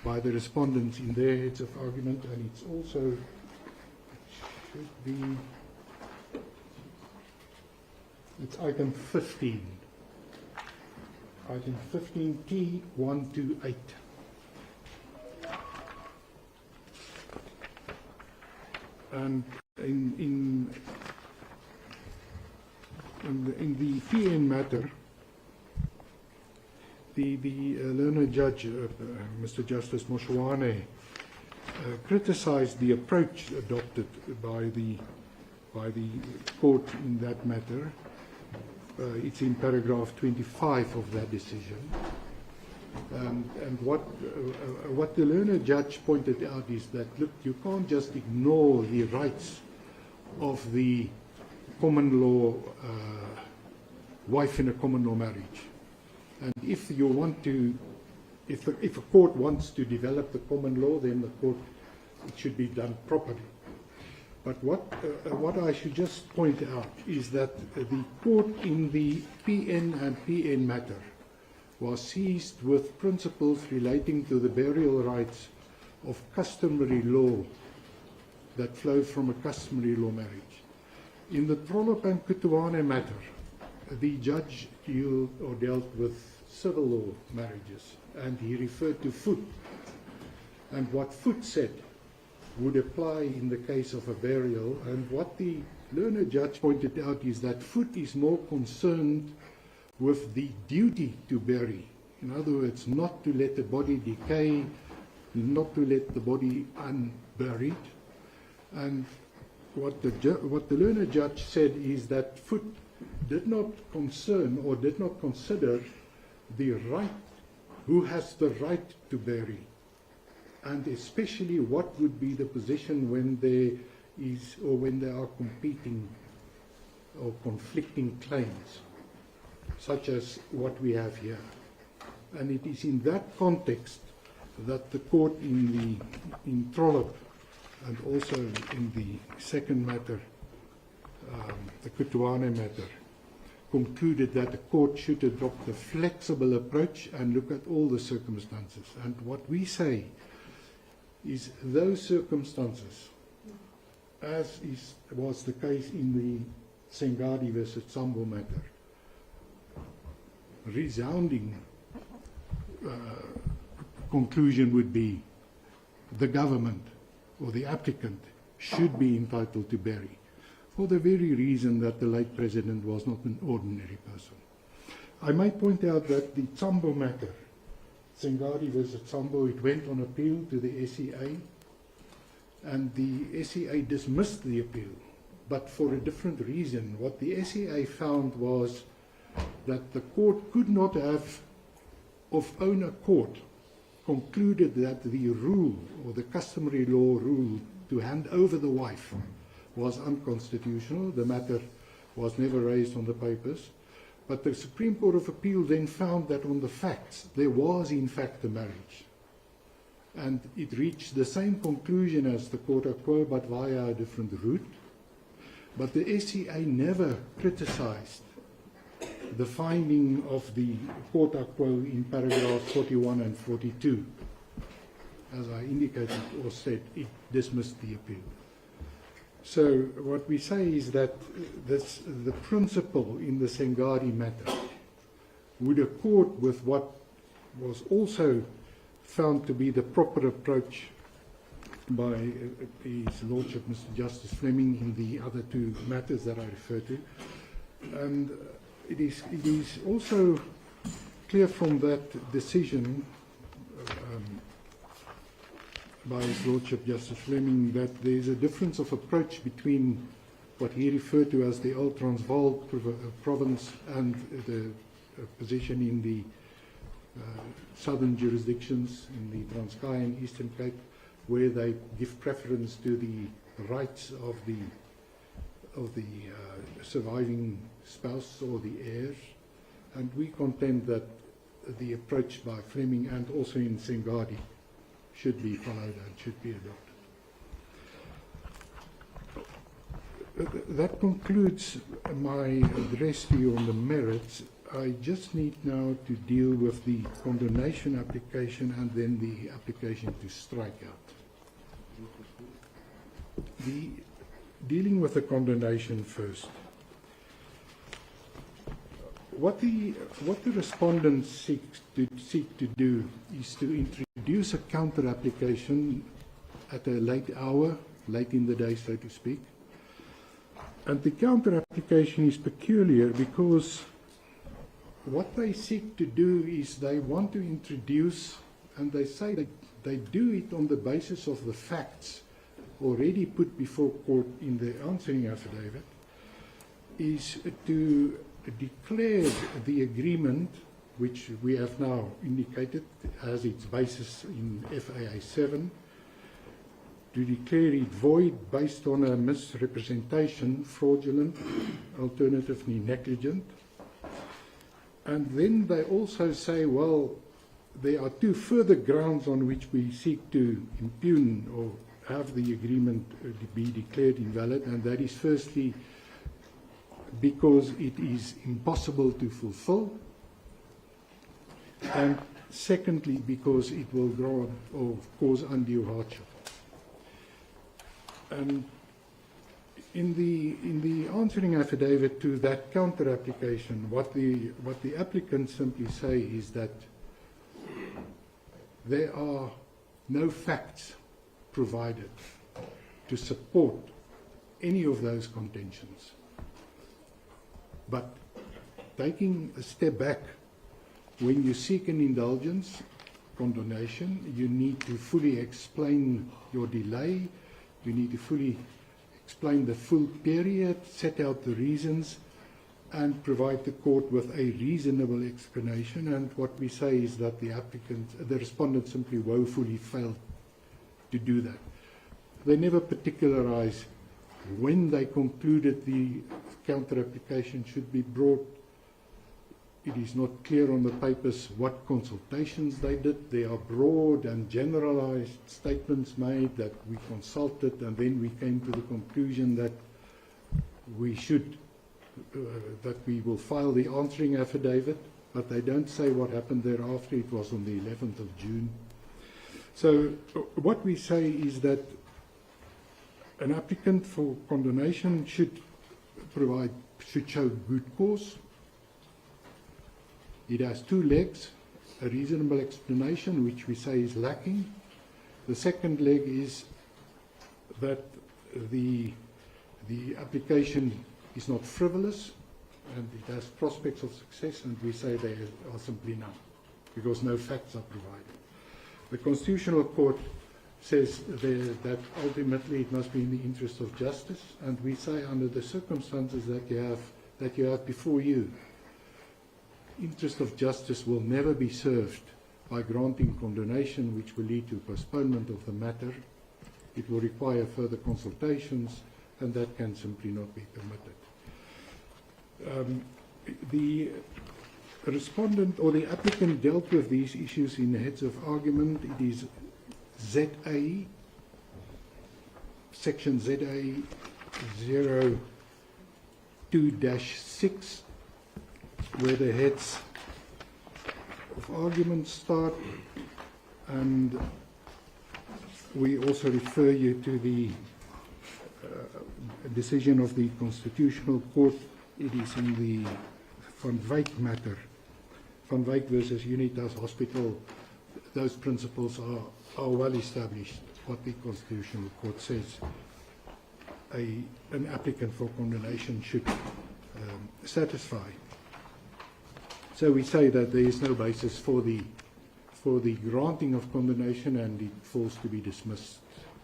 by the respondents in their heads of argument, and it's also, it should be, It's item 15. Item 15T 128. And in the PN matter, the learned judge, Mr. Justice Moshwane, criticized the approach adopted by the court in that matter. It's in paragraph 25 of that decision. And what the learned judge pointed out is that, look, you can't just ignore the rights of the common law wife in a common law marriage. And if you want to, if a court wants to develop the common law, then the court, it should be done properly. But what I should just point out is that the court in the PN and PN matter was seized with principles relating to the burial rights of customary law that flow from a customary law marriage. In the Trollop and Kutuane matter, the judge dealt with civil law marriages, and he referred to Foot. And what Foot said would apply in the case of a burial, and what the learned judge pointed out is that Foot is more concerned with the duty to bury. In other words, not to let the body decay, not to let the body unburied. And what the learned judge said is that Foot did not concern or did not consider the right, who has the right to bury, and especially what would be the position when there is, or when there are competing or conflicting claims, such as what we have here. And it is in that context that the court in Trollop and also in the second matter, the Kutuane matter, concluded that the court should adopt a flexible approach and look at all the circumstances. And what we say is those circumstances, as was the case in the Sengadi versus Sambo matter, resounding conclusion would be the government or the applicant should be entitled to bury, for the very reason that the late president was not an ordinary person. I might point out that the Sambo matter, Sengadi versus Sambo, it went on appeal to the SCA, and the SCA dismissed the appeal, but for a different reason. What the SCA found was that the court could not have, of own accord, concluded that the rule, or the customary law rule, to hand over the wife was unconstitutional. The matter was never raised on the papers. But the Supreme Court of Appeal then found that on the facts, there was in fact a marriage. And it reached the same conclusion as the quota quo, but via a different route. But the SCA never criticized the finding of the quota quo in paragraphs 41 and 42. As I indicated or said, it dismissed the appeal. So what we say is that the principle in the Sengadi matter would accord with what was also found to be the proper approach by His Lordship Mr. Justice Fleming in the other two matters that I refer to. And it is also clear from that decision by His Lordship Justice Fleming that there is a difference of approach between what he referred to as the old Transvaal province and the position in the southern jurisdictions, in the Transkei and Eastern Cape, where they give preference to the rights of the surviving spouse or the heirs. And we contend that the approach by Fleming and also in Sengadi should be followed and should be adopted. That concludes my address to you on the merits. I just need now to deal with the condonation application and then the application to strike out. Dealing with the condonation first. what the respondents seek to do is to introduce a counter application at a late hour, late in the day, so to speak. And the counter application is peculiar because what they seek to do is they want to introduce, and they say that they do it on the basis of the facts already put before court in the answering affidavit, is to declare the agreement, which we have now indicated has its basis in FAA 7, to declare it void based on a misrepresentation, fraudulent, alternatively negligent. And then they also say, well, there are two further grounds on which we seek to impugn or have the agreement be declared invalid, and that is firstly because it is impossible to fulfill, and secondly because it will grant or cause undue hardship. And in the answering affidavit to that counter application, what the applicants simply say is that there are no facts provided to support any of those contentions. But taking a step back, when you seek an indulgence, condonation, you need to fully explain your delay, you need to fully explain the full period, set out the reasons, and provide the court with a reasonable explanation. And what we say is that the respondent simply woefully failed to do that. They never particularize when they concluded the counter application should be brought. It is not clear on the papers what consultations they did. There are broad and generalized statements made that we consulted, and then we came to the conclusion that we should, that we will file the answering affidavit, but they don't say what happened thereafter. It was on the 11th of June. So what we say is that an applicant for condonation should show good cause. It has two legs, a reasonable explanation, which we say is lacking. The second leg is that the application is not frivolous and it has prospects of success, and we say they are simply none, because no facts are provided. The Constitutional Court says that ultimately it must be in the interest of justice, and we say under the circumstances that you have before you, interest of justice will never be served by granting condonation, which will lead to postponement of the matter. It will require further consultations, and that can simply not be permitted. The respondent or the applicant dealt with these issues in the heads of argument. It is ZA, section ZA 02-6, where the heads of argument start, and we also refer you to the decision of the Constitutional Court. It is in the Van Wyk matter, Van Wyk versus Unitas Hospital. Those principles are well established, what the Constitutional Court says an applicant for condonation should satisfy. So we say that there is no basis for the granting of condonation, and it falls to be dismissed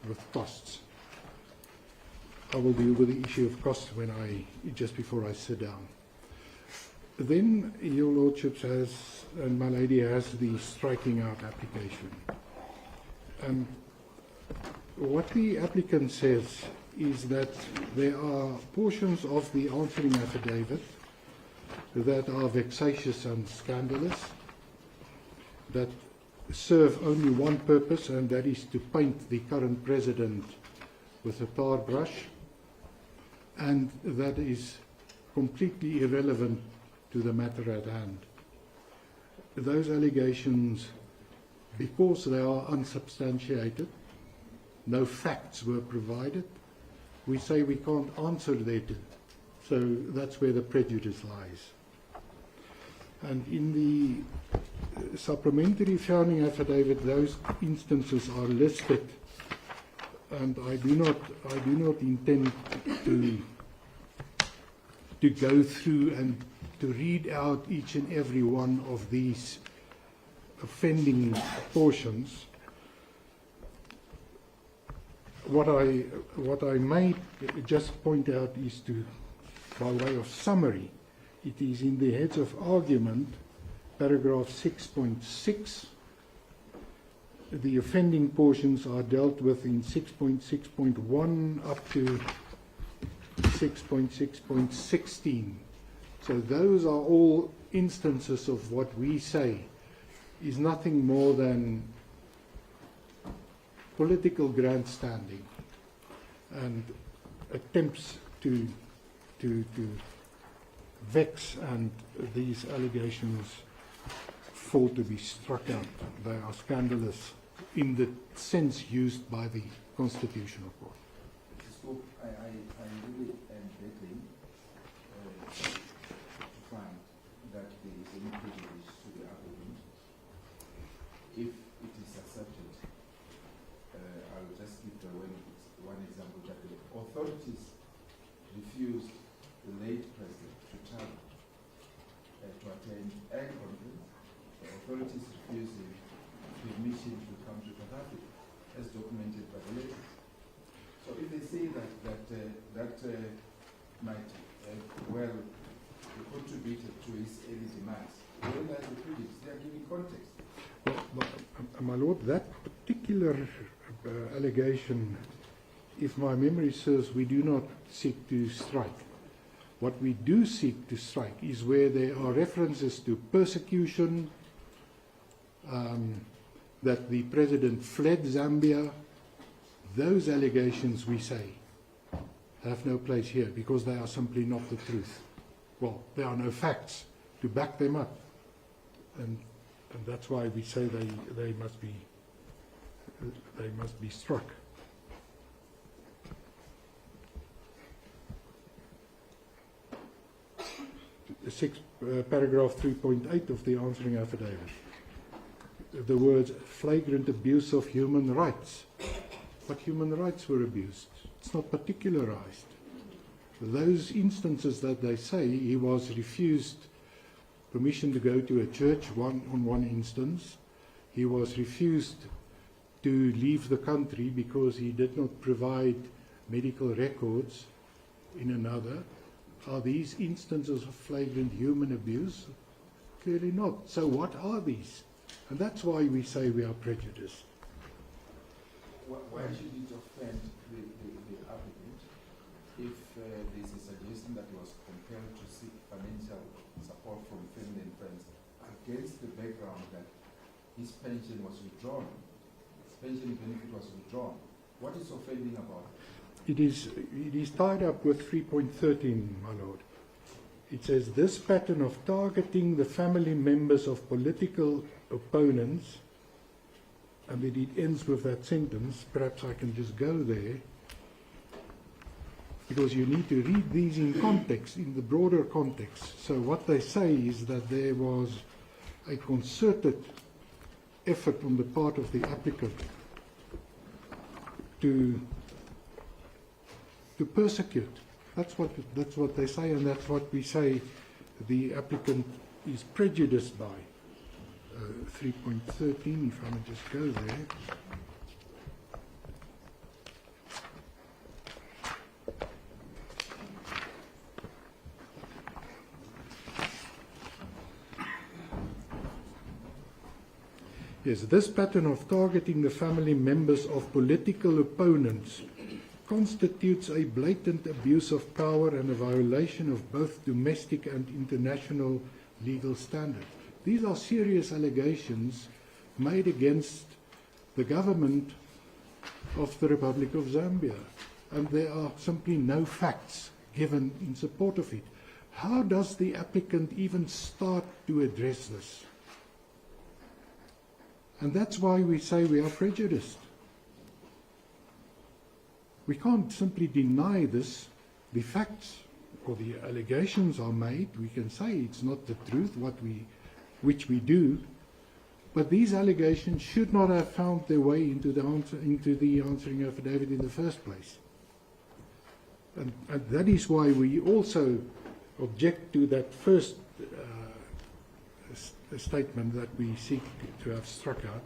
with costs. I will deal with the issue of costs just before I sit down. Then your Lordships has, and my lady has, the striking out application. And what the applicant says is that there are portions of the answering affidavit that are vexatious and scandalous, that serve only one purpose, and that is to paint the current president with a tar brush, and that is completely irrelevant to the matter at hand. Those allegations, because they are unsubstantiated, no facts were provided, we say we can't answer thereto. So that's where the prejudice lies. And in the supplementary founding affidavit, those instances are listed, and I do not intend to go through and to read out each and every one of these offending portions. What I may just point out is by way of summary, it is in the heads of argument, paragraph 6.6. The offending portions are dealt with in 6.6.1 up to 6.6.16. So those are all instances of what we say is nothing more than political grandstanding and attempts to vex, and these allegations fall to be struck out. They are scandalous in the sense used by the Constitutional Court. So I really am begging to find that there is any privilege to the applicant. If it is accepted, I'll just give one example that the authorities refused the late president to travel to attend a conference. The authorities refused him permission to come to South Africa, as documented by the letters. So if they say that might well contribute to his early demise, where lies the prejudice? They are giving context. Well, my lord, that particular allegation, if my memory serves, we do not seek to strike. What we do seek to strike is where there are references to persecution, that the president fled Zambia. Those allegations, we say, have no place here because they are simply not the truth. Well, there are no facts to back them up. And that's why we say they must be struck. Paragraph 3.8 of the answering affidavit. The words flagrant abuse of human rights. What human rights were abused? It's not particularized. Those instances that they say he was refused permission to go to a church on one instance. He was refused to leave the country because he did not provide medical records in another. Are these instances of flagrant human abuse? Clearly not. So what are these? And that's why we say we are prejudiced. Why should it offend the applicant if there's a suggestion that he was compelled to seek financial support from family and friends against the background that his pension was withdrawn, his pension benefit was withdrawn? What is offending about it? It is tied up with 3.13, my lord. It says this pattern of targeting the family members of political opponents, and then it ends with that sentence. Perhaps I can just go there, because you need to read these in context, in the broader context. So what they say is that there was a concerted effort on the part of the applicant to persecute. That's what they say, and that's what we say the applicant is prejudiced by. 3.13, if I may just go there. Yes, this pattern of targeting the family members of political opponents constitutes a blatant abuse of power and a violation of both domestic and international legal standards. These are serious allegations made against the government of the Republic of Zambia, and there are simply no facts given in support of it. How does the applicant even start to address this? And that's why we say we are prejudiced. We can't simply deny this. The facts or the allegations are made. We can say it's not the truth, what we which we do, but these allegations should not have found their way into the answering affidavit in the first place. And that is why we also object to that first statement that we seek to have struck out.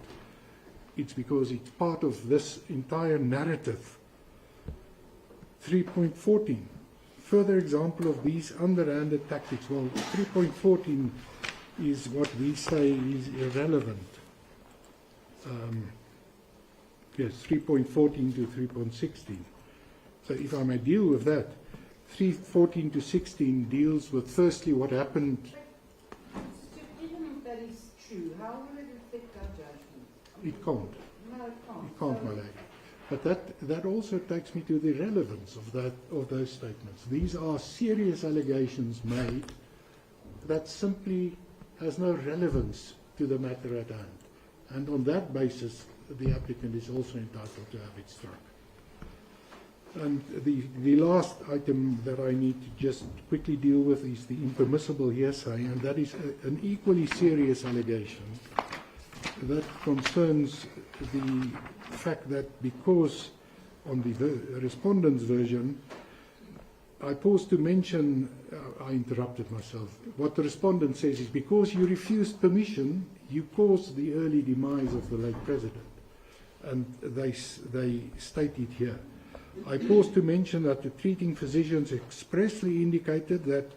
It's because it's part of this entire narrative. 3.14, further example of these underhanded tactics. Well, 3.14 is what we say is irrelevant. Yes, 3.14 to 3.16. So if I may deal with that, 3.14 to 16 deals with firstly what happened. Even if that is true, how will it affect our judgment? It can't. No, it can't. It can't, my lady. But that also takes me to the relevance of those statements. These are serious allegations made that simply has no relevance to the matter at hand. And on that basis, the applicant is also entitled to have it struck. And the last item that I need to just quickly deal with is the impermissible hearsay, and that is an equally serious allegation that concerns the fact that because on the respondent's version, I paused to mention, I interrupted myself. What the respondent says is because you refused permission, you caused the early demise of the late president. And they state it here. I paused to mention that the treating physicians expressly indicated that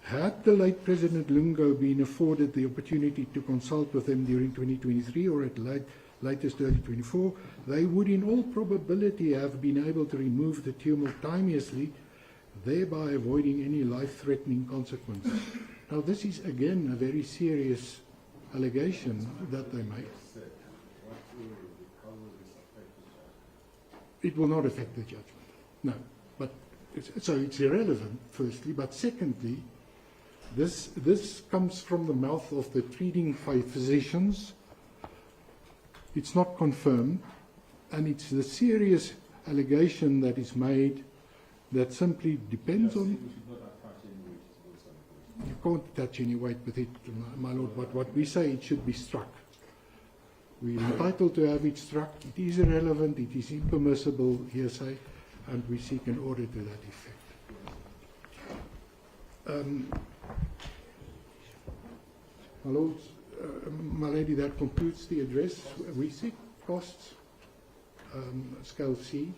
had the late President Lungu been afforded the opportunity to consult with them during 2023 or at latest early 24, they would in all probability have been able to remove the tumor timeously, thereby avoiding any life-threatening consequences. Now this is again a very serious allegation that they make. It will not affect the judgment, no. But so it's irrelevant, firstly. But secondly, this comes from the mouth of the treating physicians. It's not confirmed, and it's the serious allegation that is made that simply depends on. You can't attach any weight with it, my lord. But what we say, it should be struck. We're entitled to have it struck. It is irrelevant, it is impermissible hearsay, and we seek an order to that effect. My lords, my lady, that concludes the address. We seek costs, scale C,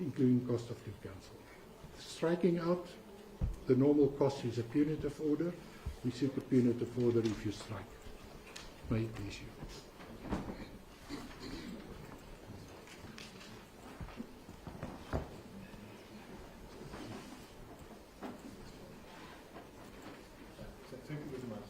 including cost of legal counsel. Striking out the normal cost is a punitive order. We seek a punitive order if you strike. May it please you. Thank you very much.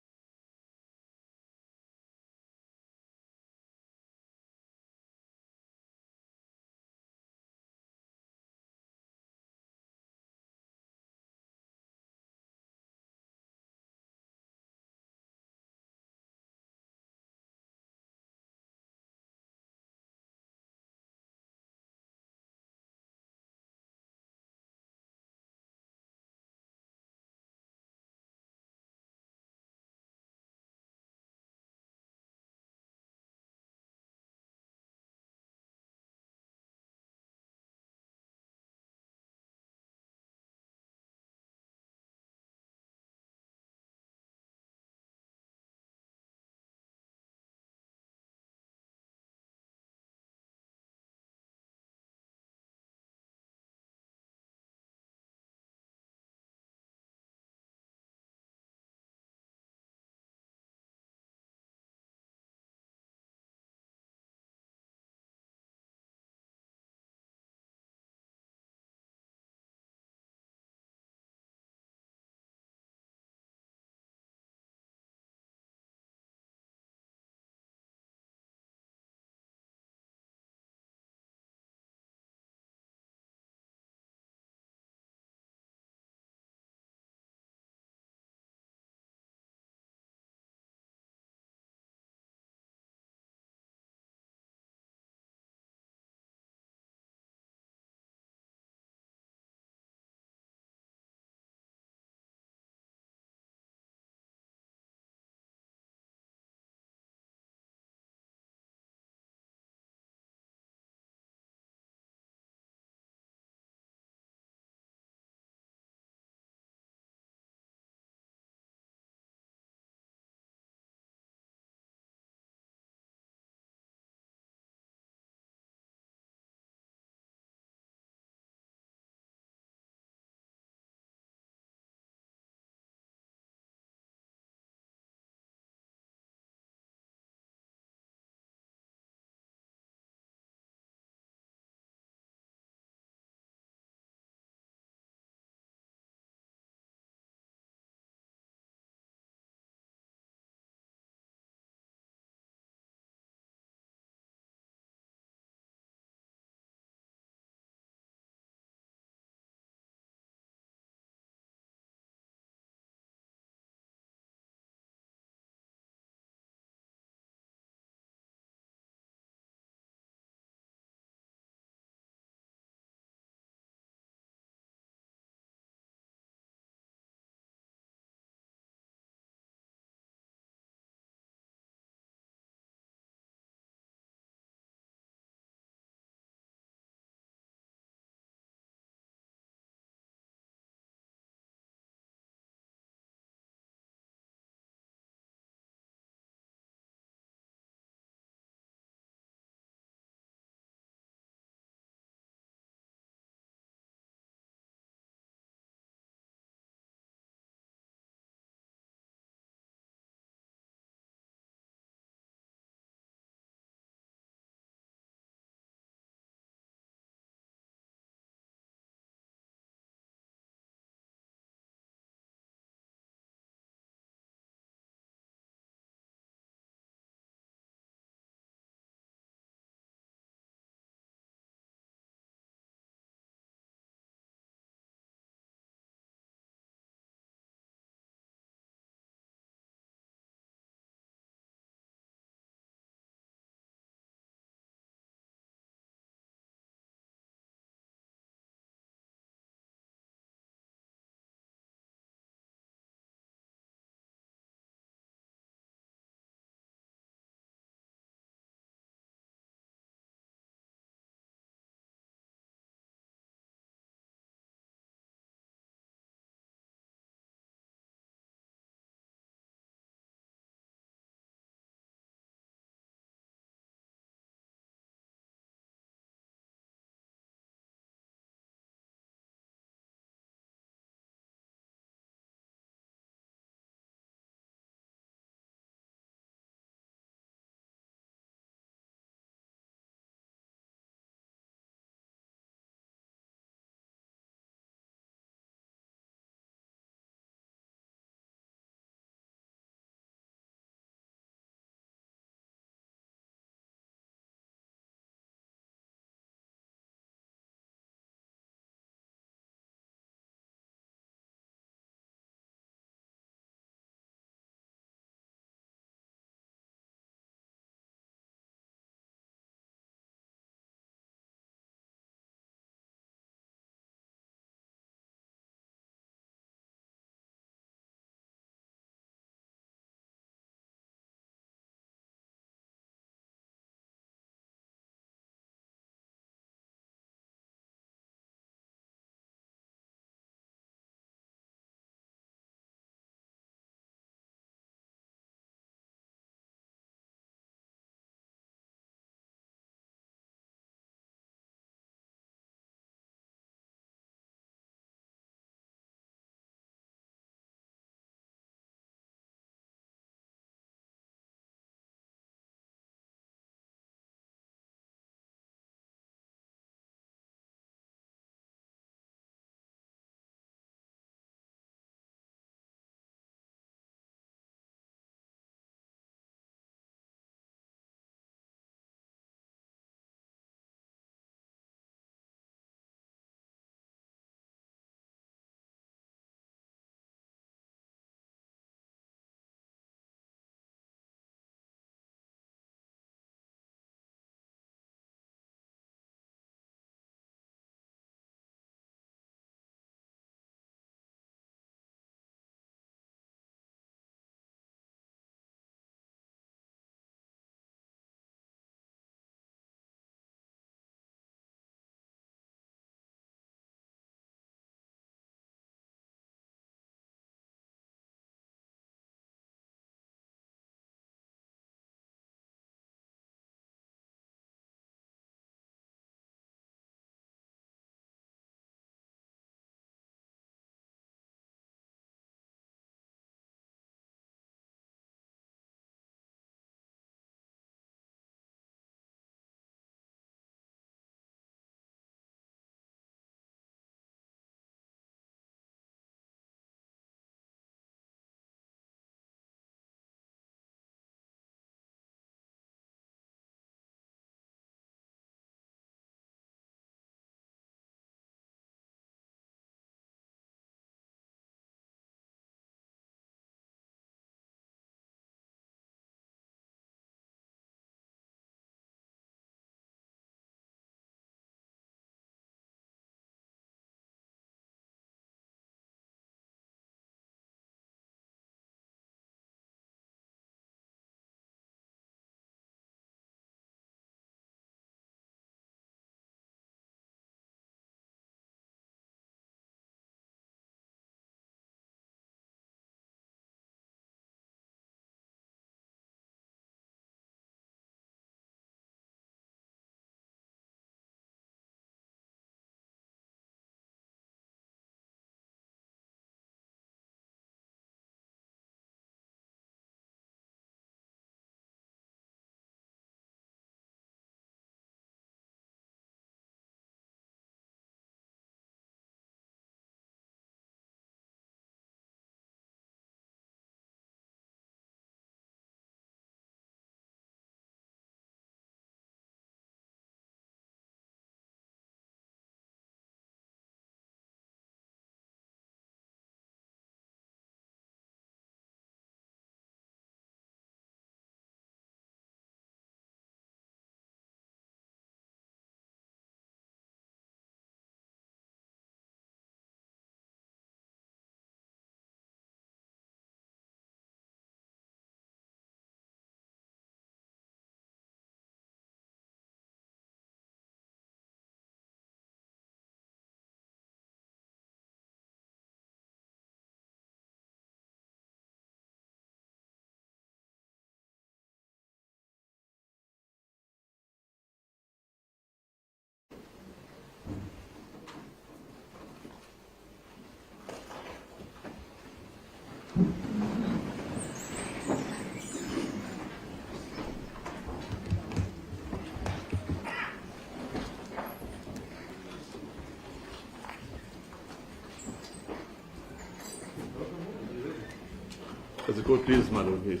As the court pleases, my lord, yes.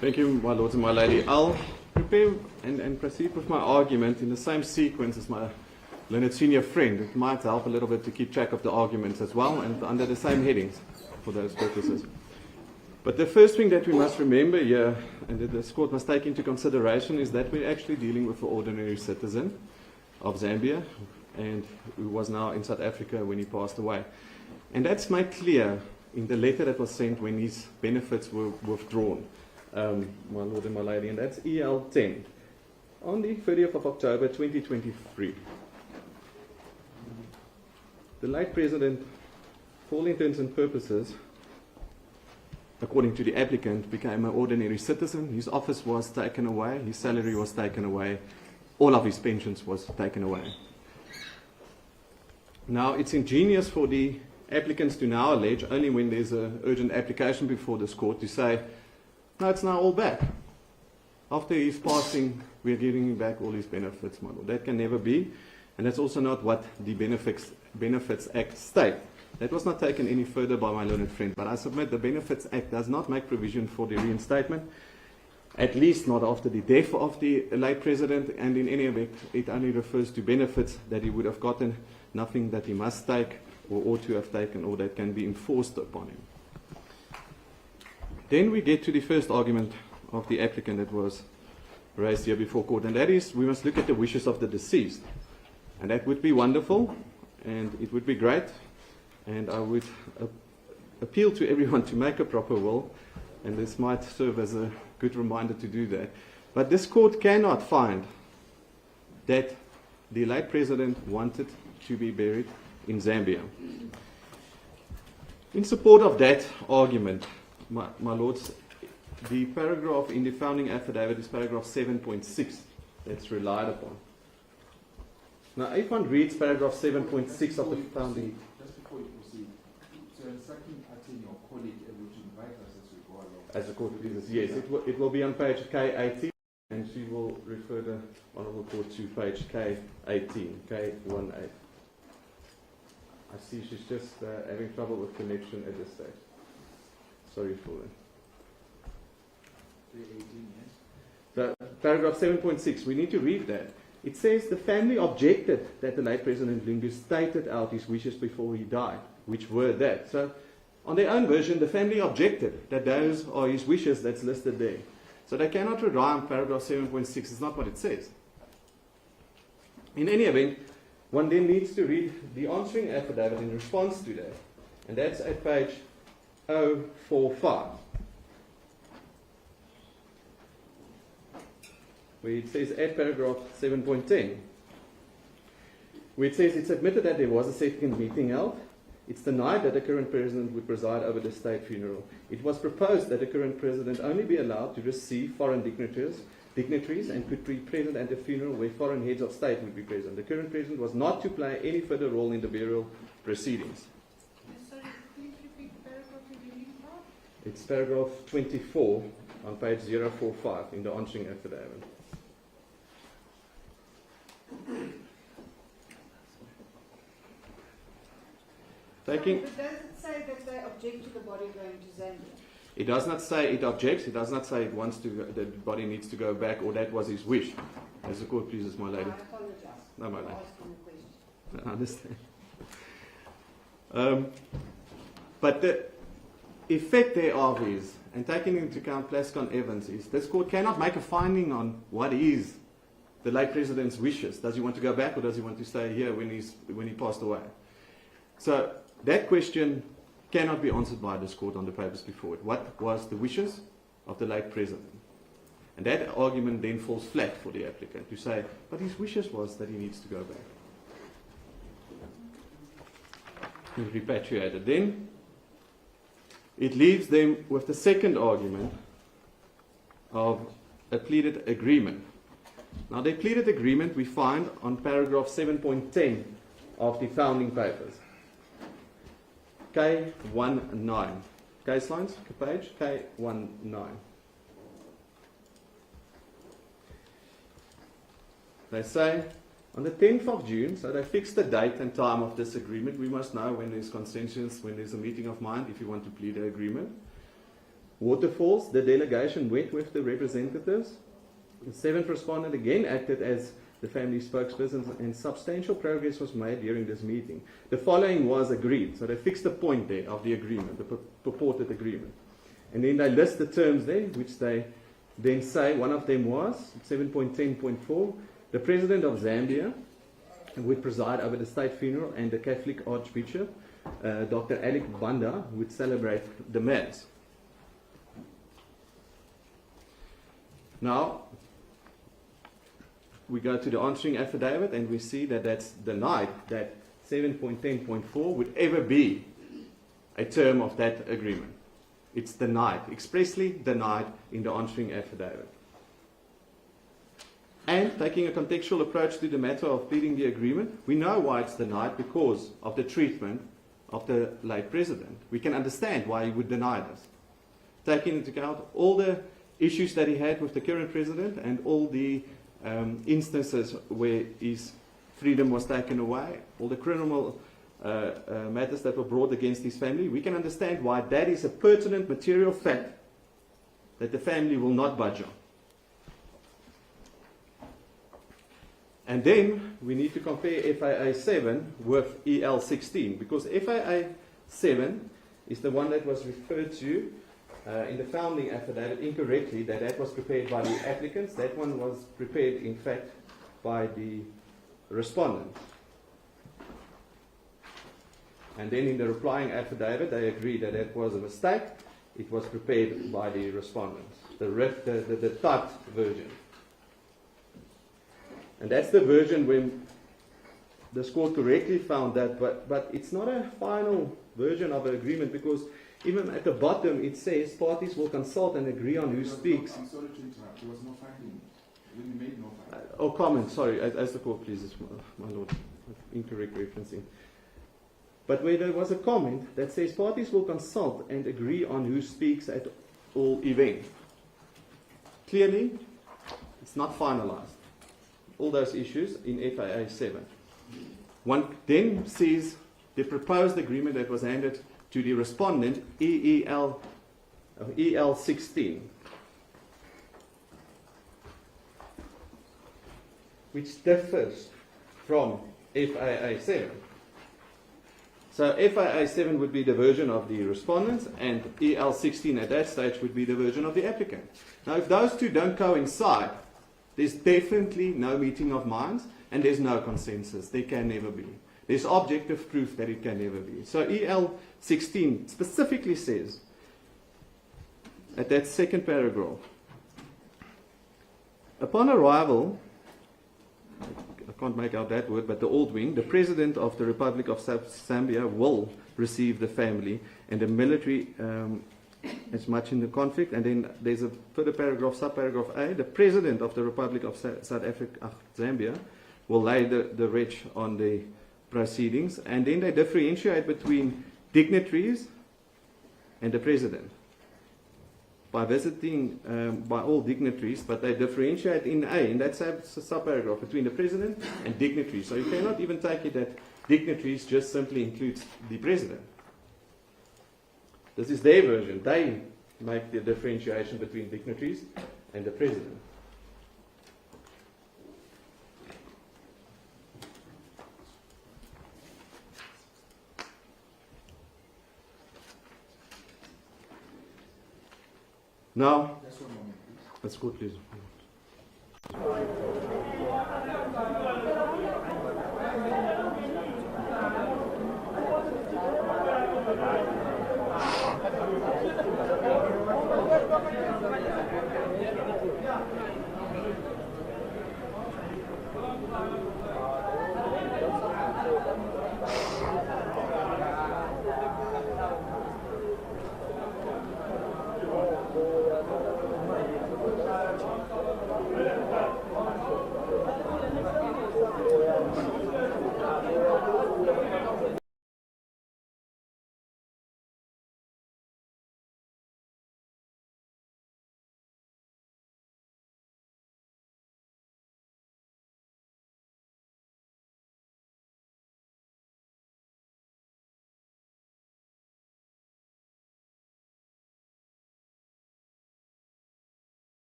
Thank you, my lords and my lady. I'll prepare and proceed with my argument in the same sequence as my learned senior friend. It might help a little bit to keep track of the arguments as well, and under the same headings for those purposes. But the first thing that we must remember here, and that this court must take into consideration, is that we're actually dealing with an ordinary citizen of Zambia, and who was now in South Africa when he passed away. And that's made clear in the letter that was sent when his benefits were withdrawn, my lord and my lady, and that's EL 10 on the 30th of October 2023. The late president, for all intents and purposes, according to the applicant, became an ordinary citizen. His office was taken away, his salary was taken away, all of his pensions was taken away. Now, it's ingenious for the applicants to now allege, only when there's an urgent application before this court, to say, no, it's now all back. After his passing, we're giving him back all his benefits, my lord. That can never be, and that's also not what the Benefits Act state. That was not taken any further by my learned friend, but I submit the Benefits Act does not make provision for the reinstatement, at least not after the death of the late president, and in any event, it only refers to benefits that he would have gotten, nothing that he must take or ought to have taken or that can be enforced upon him. Then we get to the first argument of the applicant that was raised here before court, and that is we must look at the wishes of the deceased. And that would be wonderful, and it would be great, and I would appeal to everyone to make a proper will, and this might serve as a good reminder to do that. But this court cannot find that the late president wanted to be buried in Zambia. In support of that argument, my lords, the paragraph in the founding affidavit is paragraph 7.6 that's relied upon. Now, if one reads paragraph 7.6 of the founding... Just before you proceed, so instructing Atin, your colleague, would you invite us as we go along? As the court pleases, yes. It will be on page K18, and she will refer the Honourable Court to page K18, K18. I see she's just having trouble with connection at this stage. Sorry for that. So, paragraph 7.6, we need to read that. It says the family objected that the late President Lungu stated out his wishes before he died, which were that. So, on their own version, the family objected that those are his wishes that's listed there. So they cannot rely on paragraph 7.6. It's not what it says. In any event, one then needs to read the answering affidavit in response to that. And that's at page 045. Where it says at paragraph 7.10. Where it says it's admitted that there was a second meeting held. It's denied that the current president would preside over the state funeral. It was proposed that the current president only be allowed to receive foreign dignitaries and could be present at the funeral where foreign heads of state would be present. The current president was not to play any further role in the burial proceedings. Sorry, please repeat the paragraph you're reading from? It's paragraph 24 on page 045 in the answering affidavit. Sorry, but does it say that they object to the body going to Zambia? It does not say it objects. It does not say it wants to. The body needs to go back, or that was his wish. As the court pleases, my lady. I apologize. No, my lady. Asking the question. I understand. But the effect thereof is, and taking into account Plascon Evans, is this court cannot make a finding on what is the late president's wishes. Does he want to go back, or does he want to stay here when he passed away? So that question cannot be answered by this court on the papers before it. What was the wishes of the late president? And that argument then falls flat for the applicant to say, but his wishes was that he needs to go back. He's repatriated. Then it leaves them with the second argument of a pleaded agreement. Now, the pleaded agreement we find on paragraph 7.10 of the founding papers. K19. Case lines, page K19. They say On the 10th of June, so they fixed the date and time of this agreement. We must know when there's consensus, when there's a meeting of mind, if you want to plead the agreement. Waterfalls, the delegation went with the representatives. The 7th respondent again acted as the family spokesperson, and substantial progress was made during this meeting. The following was agreed. So they fixed the point there of the agreement, the purported agreement. And then they list the terms there, which they then say one of them was 7.10.4. The President of Zambia would preside over the state funeral, and the Catholic Archbishop, Dr. Alec Banda, would celebrate the Mass. Now, we go to the answering affidavit, and we see that that's denied, that 7.10.4 would ever be a term of that agreement. It's denied, expressly denied in the answering affidavit. And taking a contextual approach to the matter of pleading the agreement, we know why it's denied because of the treatment of the late president. We can understand why he would deny this. Taking into account all the issues that he had with the current president and all the instances where his freedom was taken away, all the criminal matters that were brought against his family, we can understand why that is a pertinent material fact that the family will not budge on. And then we need to compare FAA 7 with EL 16, because FAA 7 is the one that was referred to in the founding affidavit incorrectly, that was prepared by the applicants. That one was prepared, in fact, by the respondent. And then in the replying affidavit, they agreed that that was a mistake. It was prepared by the respondents, the typed version. And that's the version when the court correctly found that, but it's not a final version of an agreement, because even at the bottom it says parties will consult and agree on who speaks. I'm sorry to interrupt. There was no finding. We made no finding. Oh, comment, sorry, as the court pleases, my lord, incorrect referencing. But where there was a comment that says parties will consult and agree on who speaks at all events. Clearly, it's not finalized. All those issues in FAA 7. One then sees the proposed agreement that was handed to the respondent, EL 16, which differs from FAA 7. So FAA 7 would be the version of the respondents, and EL 16 at that stage would be the version of the applicant. Now, if those two don't coincide, there's definitely no meeting of minds, and there's no consensus. There can never be. There's objective proof that it can never be. So EL 16 specifically says, at that second paragraph, upon arrival, I can't make out that word, but the old wing, the President of the Republic of Zambia will receive the family, and the military as much in the conflict. And then there's a further paragraph, subparagraph A, the President of the Republic of South Africa, Zambia, will lay the wretch on the proceedings. And then they differentiate between dignitaries and the President by visiting by all dignitaries, but they differentiate in A, and that's a subparagraph, between the President and dignitaries. So you cannot even take it that dignitaries just simply includes the President. This is their version. They make the differentiation between dignitaries and the President. Now, Just one moment, please. let's go, please.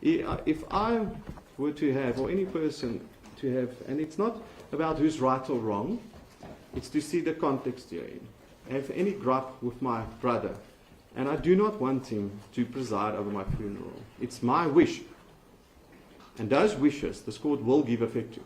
If I were to have, or any person to have, and it's not about who's right or wrong, it's to see the context here. I have any gripe with my brother, and I do not want him to preside over my funeral. It's my wish. And those wishes, this court will give effect to.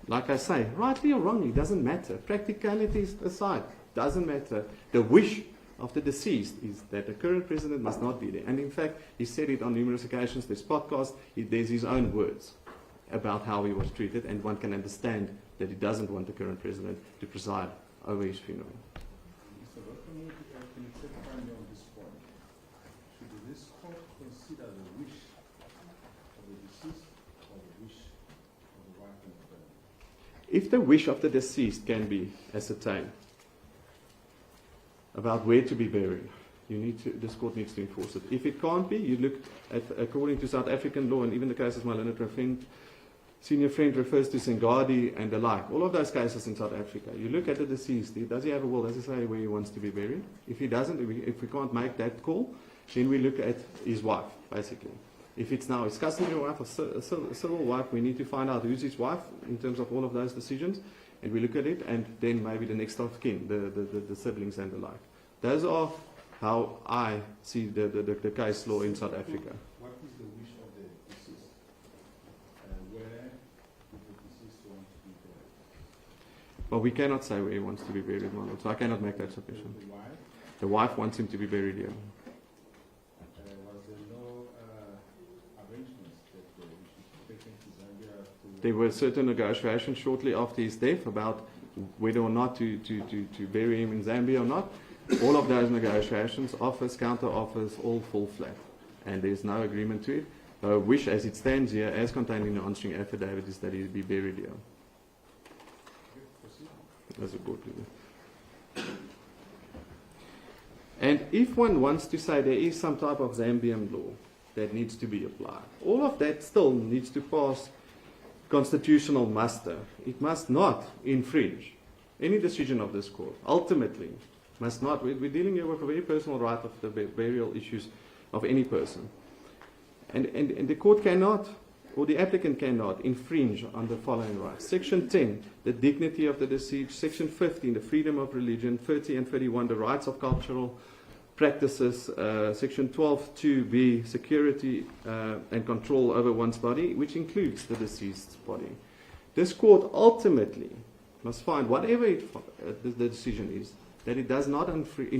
Like I say, rightly or wrongly, doesn't matter. Practicalities aside, doesn't matter. The wish of the deceased is that the current president must not be there. And in fact, he said it on numerous occasions. There's podcasts, there's his own words about how he was treated, and one can understand that he doesn't want the current president to preside over his funeral. Mr. Rockman, can you clarify me on this point? Should this court consider the wish of the deceased or the wish of the wife and the family? If the wish of the deceased can be ascertained about where to be buried, this court needs to enforce it. If it can't be, you look at, according to South African law, and even the cases my learned senior friend refers to Sengadi and the like, all of those cases in South Africa, you look at the deceased, does he have a will, does he say where he wants to be buried? If he doesn't, if we can't make that call, then we look at his wife, basically. If it's now his custodial wife or civil wife, we need to find out who's his wife in terms of all of those decisions, and we look at it, and then maybe the next of kin, the siblings and the like. Those are how I see the case law in South Africa. What is the wish of the deceased? Where does the deceased want to be buried? Well, we cannot say where he wants to be buried, my lord, so I cannot make that submission. The wife? The wife wants him to be buried here. Was there no arrangements that he should be taken to Zambia to... There were certain negotiations shortly after his death about whether or not to bury him in Zambia or not. All of those negotiations, offers, counter offers, all fall flat. And there's no agreement to it. The wish as it stands here, as contained in the answering affidavit, is that he be buried here. As a court leader. And if one wants to say there is some type of Zambian law that needs to be applied, all of that still needs to pass constitutional muster. It must not infringe any decision of this court. Ultimately, must not. We're dealing here with a very personal right of the burial issues of any person. And the court cannot, or the applicant cannot, infringe on the following rights. Section 10, the dignity of the deceased. Section 15, the freedom of religion. 30 and 31, the rights of cultural practices. Section 12(2)(b), security and control over one's body, which includes the deceased's body. This court ultimately must find, whatever the decision is, that it does not infringe